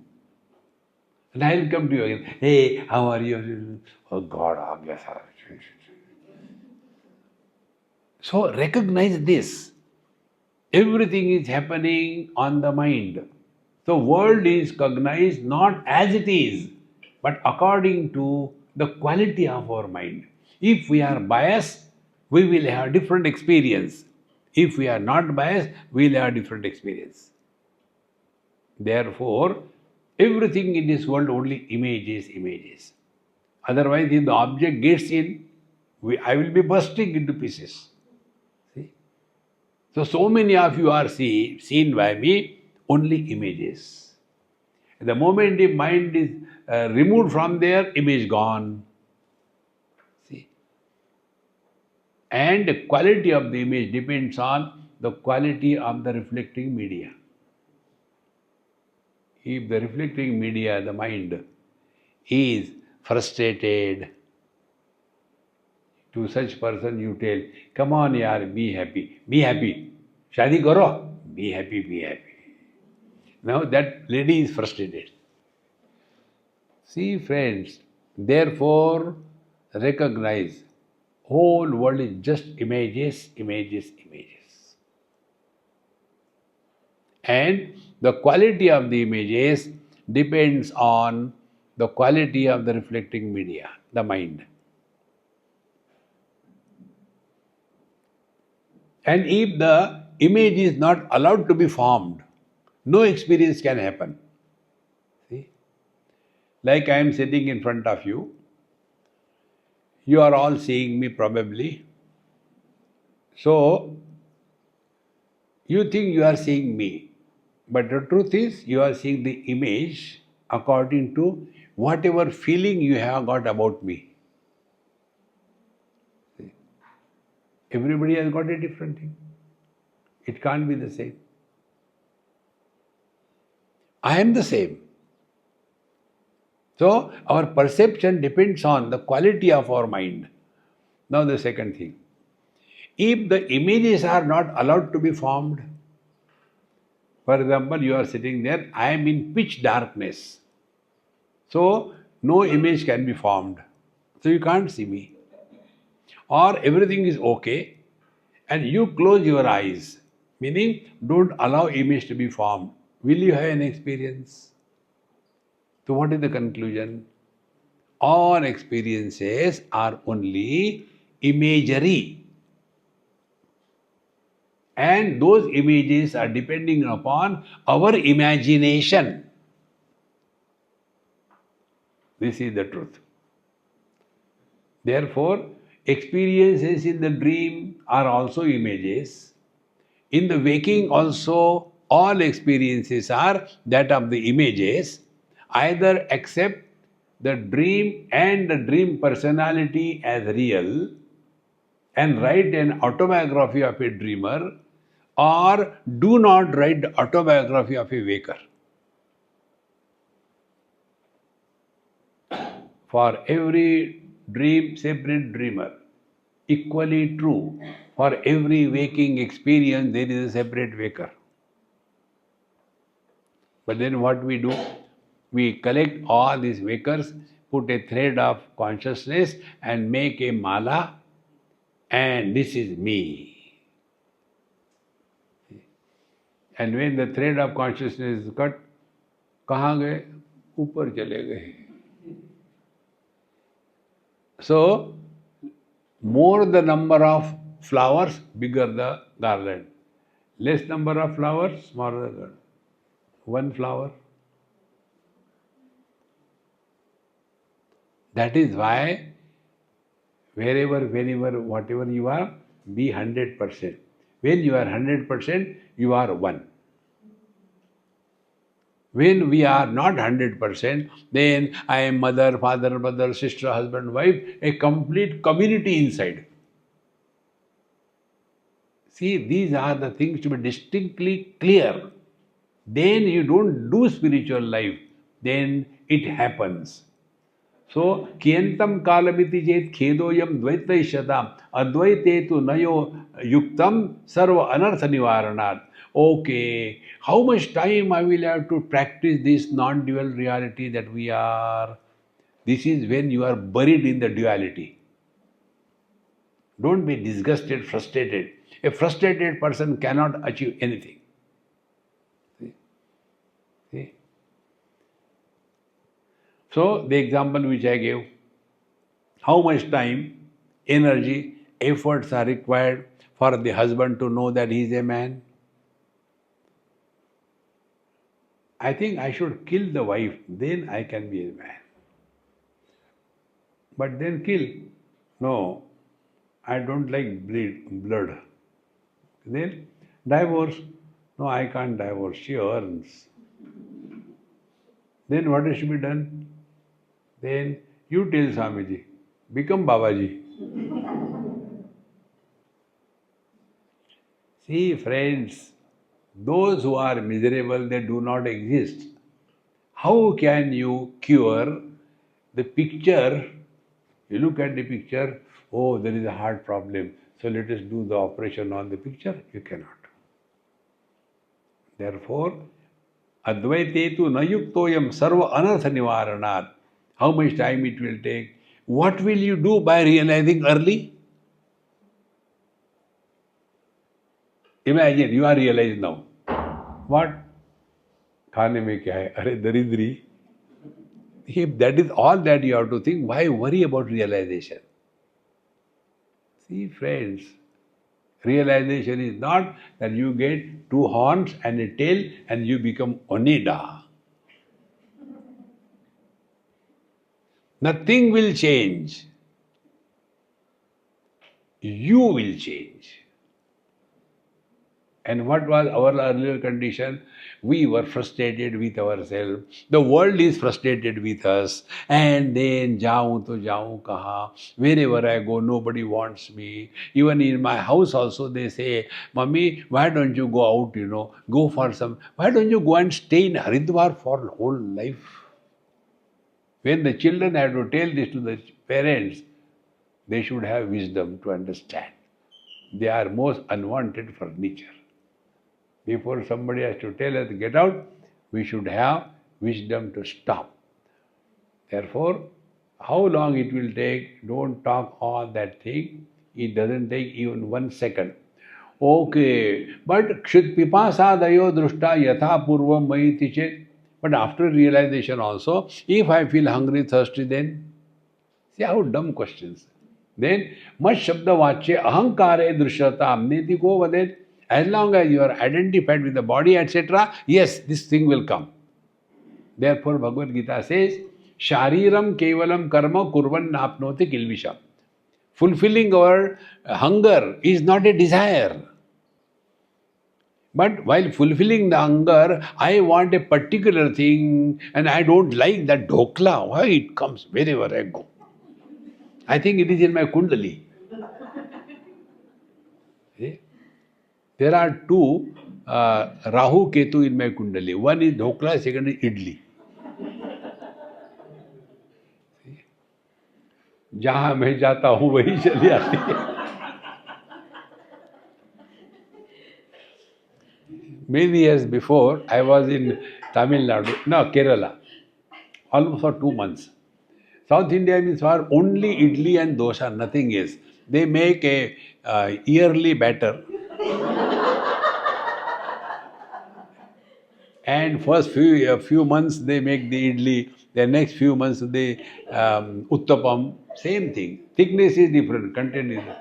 S1: And I will come to you again. Hey, how are you? Oh God, I guess. So recognize this. Everything is happening on the mind. So world is cognized not as it is, but according to the quality of our mind. If we are biased, we will have different experience. If we are not biased, we will have different experience. Therefore, everything in this world only images, images. Otherwise, if the object gets in, I will be bursting into pieces. See? So many of you are seen by me, only images. The moment the mind is removed from there, image gone. See? And the quality of the image depends on the quality of the reflecting media. If the reflecting media, the mind, is frustrated, to such person you tell, come on yaar, be happy. Be happy. Shadi karo. Be happy, be happy. Now that lady is frustrated. See friends, therefore recognize, whole world is just images, images, images. And the quality of the images depends on the quality of the reflecting media, the mind. And if the image is not allowed to be formed, no experience can happen. See? Like I am sitting in front of you, you are all seeing me probably. So, you think you are seeing me. But the truth is, you are seeing the image according to whatever feeling you have got about me. See? Everybody has got a different thing. It can't be the same. I am the same. So, our perception depends on the quality of our mind. Now the second thing. If the images are not allowed to be formed, for example, you are sitting there, I am in pitch darkness. So, no image can be formed. So, you can't see me. Or everything is okay and you close your eyes, meaning don't allow image to be formed. Will you have an experience? So, what is the conclusion? All experiences are only imagery. And those images are depending upon our imagination. This is the truth. Therefore, experiences in the dream are also images. In the waking also, all experiences are that of the images. Either accept the dream and the dream personality as real and write an autobiography of a dreamer, or do not write the autobiography of a waker. For every dream, separate dreamer. Equally true, for every waking experience, there is a separate waker. But then what we do? We collect all these wakers, put a thread of consciousness and make a mala, and this is me. And when the thread of consciousness is cut, कहाँ गए? ऊपर चले गए. So, more the number of flowers, bigger the garland. Less number of flowers, smaller the garland. One flower. That is why wherever, whenever, whatever you are, be 100%. When you are 100%, you are one. When we are not 100%, then I am mother, father, brother, sister, husband, wife, a complete community inside. See, these are the things to be distinctly clear. Then you don't do spiritual life, then it happens. So, kiyantam kalamiti jet khedoyam dvaitaishatam advaite tu nayo yuktam sarva anartha nivaranat. Okay, how much time I will have to practice this non-dual reality that we are? This is when you are buried in the duality. Don't be disgusted, frustrated. A frustrated person cannot achieve anything. See? So, the example which I gave, how much time, energy, efforts are required for the husband to know that he is a man? I think I should kill the wife, then I can be a man. But then kill. No, I don't like blood. Then divorce. No, I can't divorce. She earns. Then what should be done? Then you tell Swamiji, become Babaji. See, friends, those who are miserable, they do not exist. How can you cure the picture? You look at the picture, oh, there is a heart problem, so let us do the operation on the picture. You cannot. Therefore, Advaitetu nayuktoyam sarva anartha nivaranat. How much time it will take? What will you do by realizing early? Imagine, you are realized now. What? खाने में क्या है? अरे दरिद्री. If that is all that you have to think, why worry about realization? See, friends, realization is not that you get two horns and a tail and you become Onida. Nothing will change. You will change. And what was our earlier condition? We were frustrated with ourselves. The world is frustrated with us. And then, jaun to jaun kaha. Wherever I go, nobody wants me. Even in my house also they say, Mummy, why don't you go out, go for some... Why don't you go and stay in Haridwar for whole life? When the children have to tell this to the parents, they should have wisdom to understand. They are most unwanted furniture. Before somebody has to tell us to get out, we should have wisdom to stop. Therefore, how long it will take, don't talk all that thing. It doesn't take even 1 second. Okay, but kshit pipasadayo drushta yatha purvam mayiti chet. But after realization also, if I feel hungry, thirsty, then see how dumb questions. Then, mat shabda vache ahankare drishyata amneti ko vadet. As long as you are identified with the body, etc., yes, this thing will come. Therefore, Bhagavad Gita says, Shariram kevalam karma kurvan napnoti kilvisham. Fulfilling our hunger is not a desire. But while fulfilling the hunger, I want a particular thing and I don't like that dhokla. Why it comes wherever I go? I think it is in my kundali. See? There are two Rahu Ketu in my kundali. One is dhokla, second is idli. जहां मैं जाता हूं वही चली आती है. Many years before, I was in Tamil Nadu, no, Kerala, almost for 2 months. South India means for only idli and dosa, nothing else. They make a yearly batter. And first few months they make the idli, the next few months they uttapam, same thing. Thickness is different, content is different.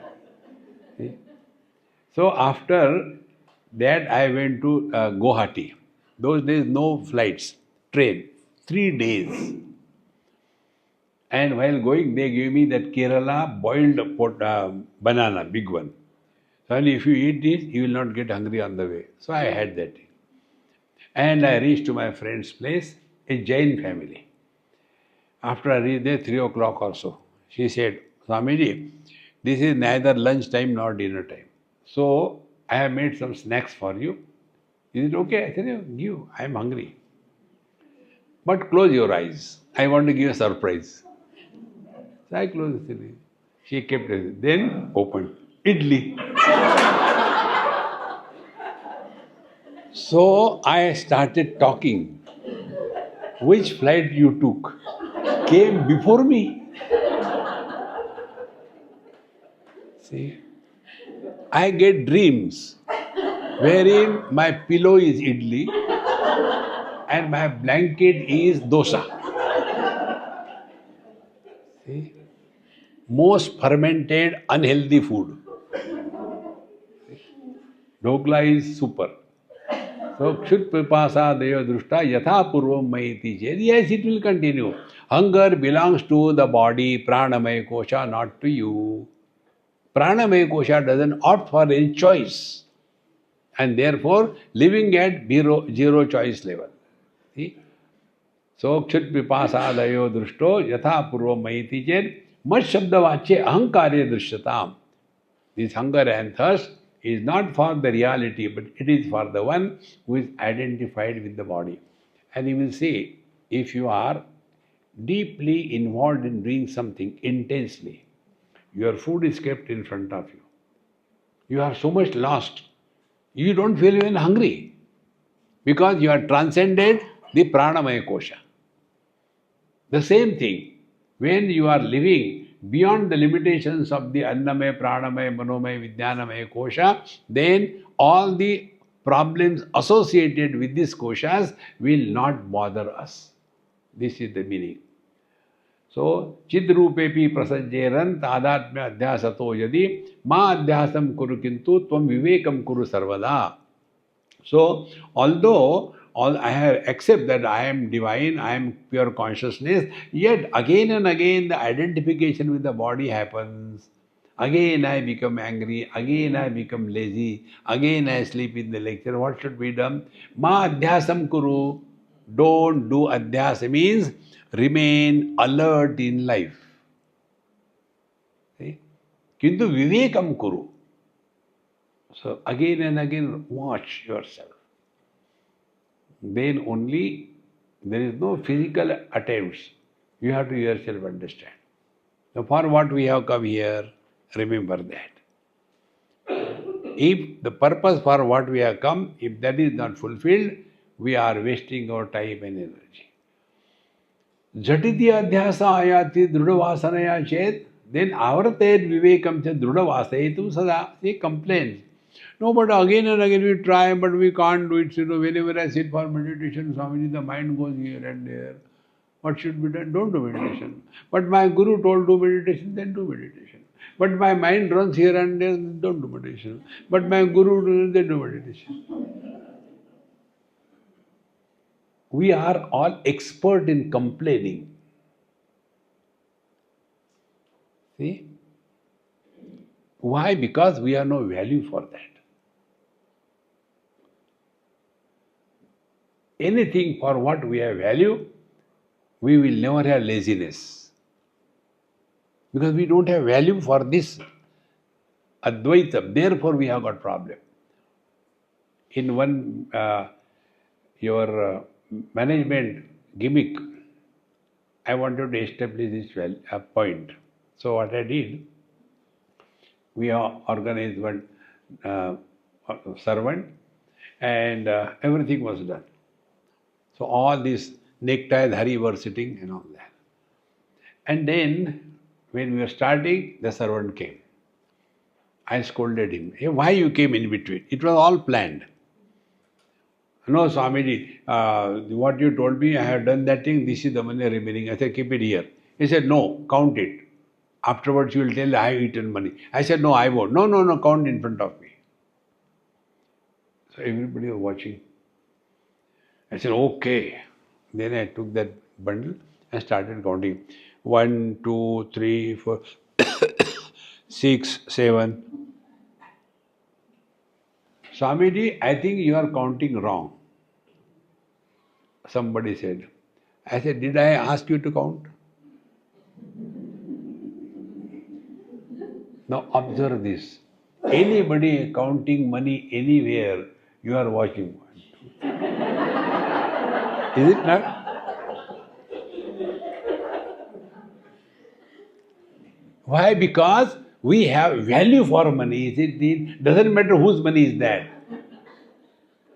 S1: See? So after that I went to Guwahati. Those days no flights, train, 3 days. And while going they gave me that Kerala boiled banana, big one. So if you eat this, you will not get hungry on the way. So I had that. And I reached to my friend's place, a Jain family. After I reached there, 3 o'clock or so, she said, Swamiji, this is neither lunch time nor dinner time. So I have made some snacks for you. Is it okay? I said, give, I am hungry. But close your eyes. I want to give you a surprise. So I closed the eyes. She kept it. Then opened. Idli. So I started talking. Which flight you took? Came before me. See, I get dreams wherein my pillow is idli and my blanket is dosa. See, most fermented, unhealthy food. Dhokla is super. So, Kshut Pipasa Deva Drushta Yatha Purvam Mayiti Ched. Yes, it will continue. Hunger belongs to the body, Pranamaya Kosha, not to you. Pranamaya Kosha doesn't opt for any choice. And therefore, living at zero choice level. See? So, Kshut Pipasa Deva Drushto Yatha Purvam Mayiti Ched. Mat Shabda Vache Ahankarya Drishyatam. This hunger and thirst is not for the reality, but it is for the one who is identified with the body. And you will see, if you are deeply involved in doing something intensely, your food is kept in front of you. You are so much lost. You don't feel even hungry because you are transcended the pranamaya kosha. The same thing, when you are living beyond the limitations of the annamaya, pranamaya, manomaya, vijnanamaya kosha, then all the problems associated with these koshas will not bother us. This is the meaning. So, chidrupepi prasajjeran tadatmya adhyasato yadi ma adhyasam kuru kintu tvam vivekam kuru sarvada. So, although I have accept that I am divine, I am pure consciousness, yet again and again the identification with the body happens. Again I become angry, again I become lazy, again I sleep in the lecture. What should be done? Ma adhyasam kuru. Don't do adhyasa, means remain alert in life. See? Kintu vivekam kuru. So again and again watch yourself. Then only there is no physical attempts. You have to yourself understand. So for what we have come here, remember that. If the purpose for what we have come, if that is not fulfilled, we are wasting our time and energy. Jhatiti adhyasa ayati drudavasanaya chet, then avartet vivekam cha drudavasayetum sada. He complains. No, but again and again we try, but we can't do it. Whenever I sit for meditation, Swamiji, the mind goes here and there. What should be done? Don't do meditation. But my Guru told do meditation, then do meditation. But my mind runs here and there, don't do meditation. But my guru, they do meditation. We are all expert in complaining. See? Why? Because we have no value for that. Anything for what we have value, we will never have laziness. Because we don't have value for this Advaita. Therefore, we have got problem. In one your management gimmick, I wanted to establish this point. So what I did, we organized one servant, and everything was done. So all these necktie-dhari were sitting and all that. And then, when we were starting, the servant came. I scolded him. Hey, why you came in between? It was all planned. No, Swamiji, what you told me, I have done that thing, this is the money remaining. I said, keep it here. He said, no, count it. Afterwards you will tell I have eaten money. I said, no, I won't. No, count in front of me. So everybody was watching. I said, okay. Then I took that bundle and started counting. 1, 2, 3, 4, 6, 7. Swamiji, I think you are counting wrong. Somebody said. I said, did I ask you to count? Now observe this. Anybody counting money anywhere, you are watching. Is it not? Why? Because we have value for money. It doesn't matter whose money is that.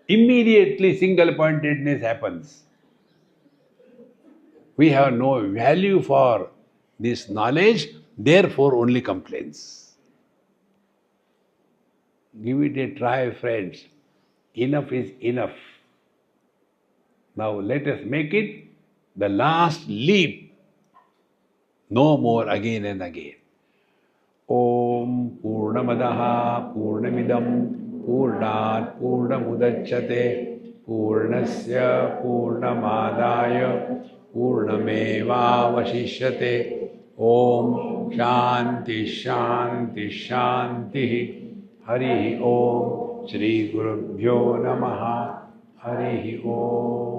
S1: Immediately single-pointedness happens. We have no value for this knowledge, therefore only complaints. Give it a try, friends. Enough is enough. Now let us make it the last leap. No more again and again. Om Purnamadaha Purnamidam Purnat Purnamudachyate Purnasya Purnamadaya Purnameva Vashishyate. Om Shanti Shanti Shanti. Hari Om. Shri Gurubhyo Namaha. Hari Om.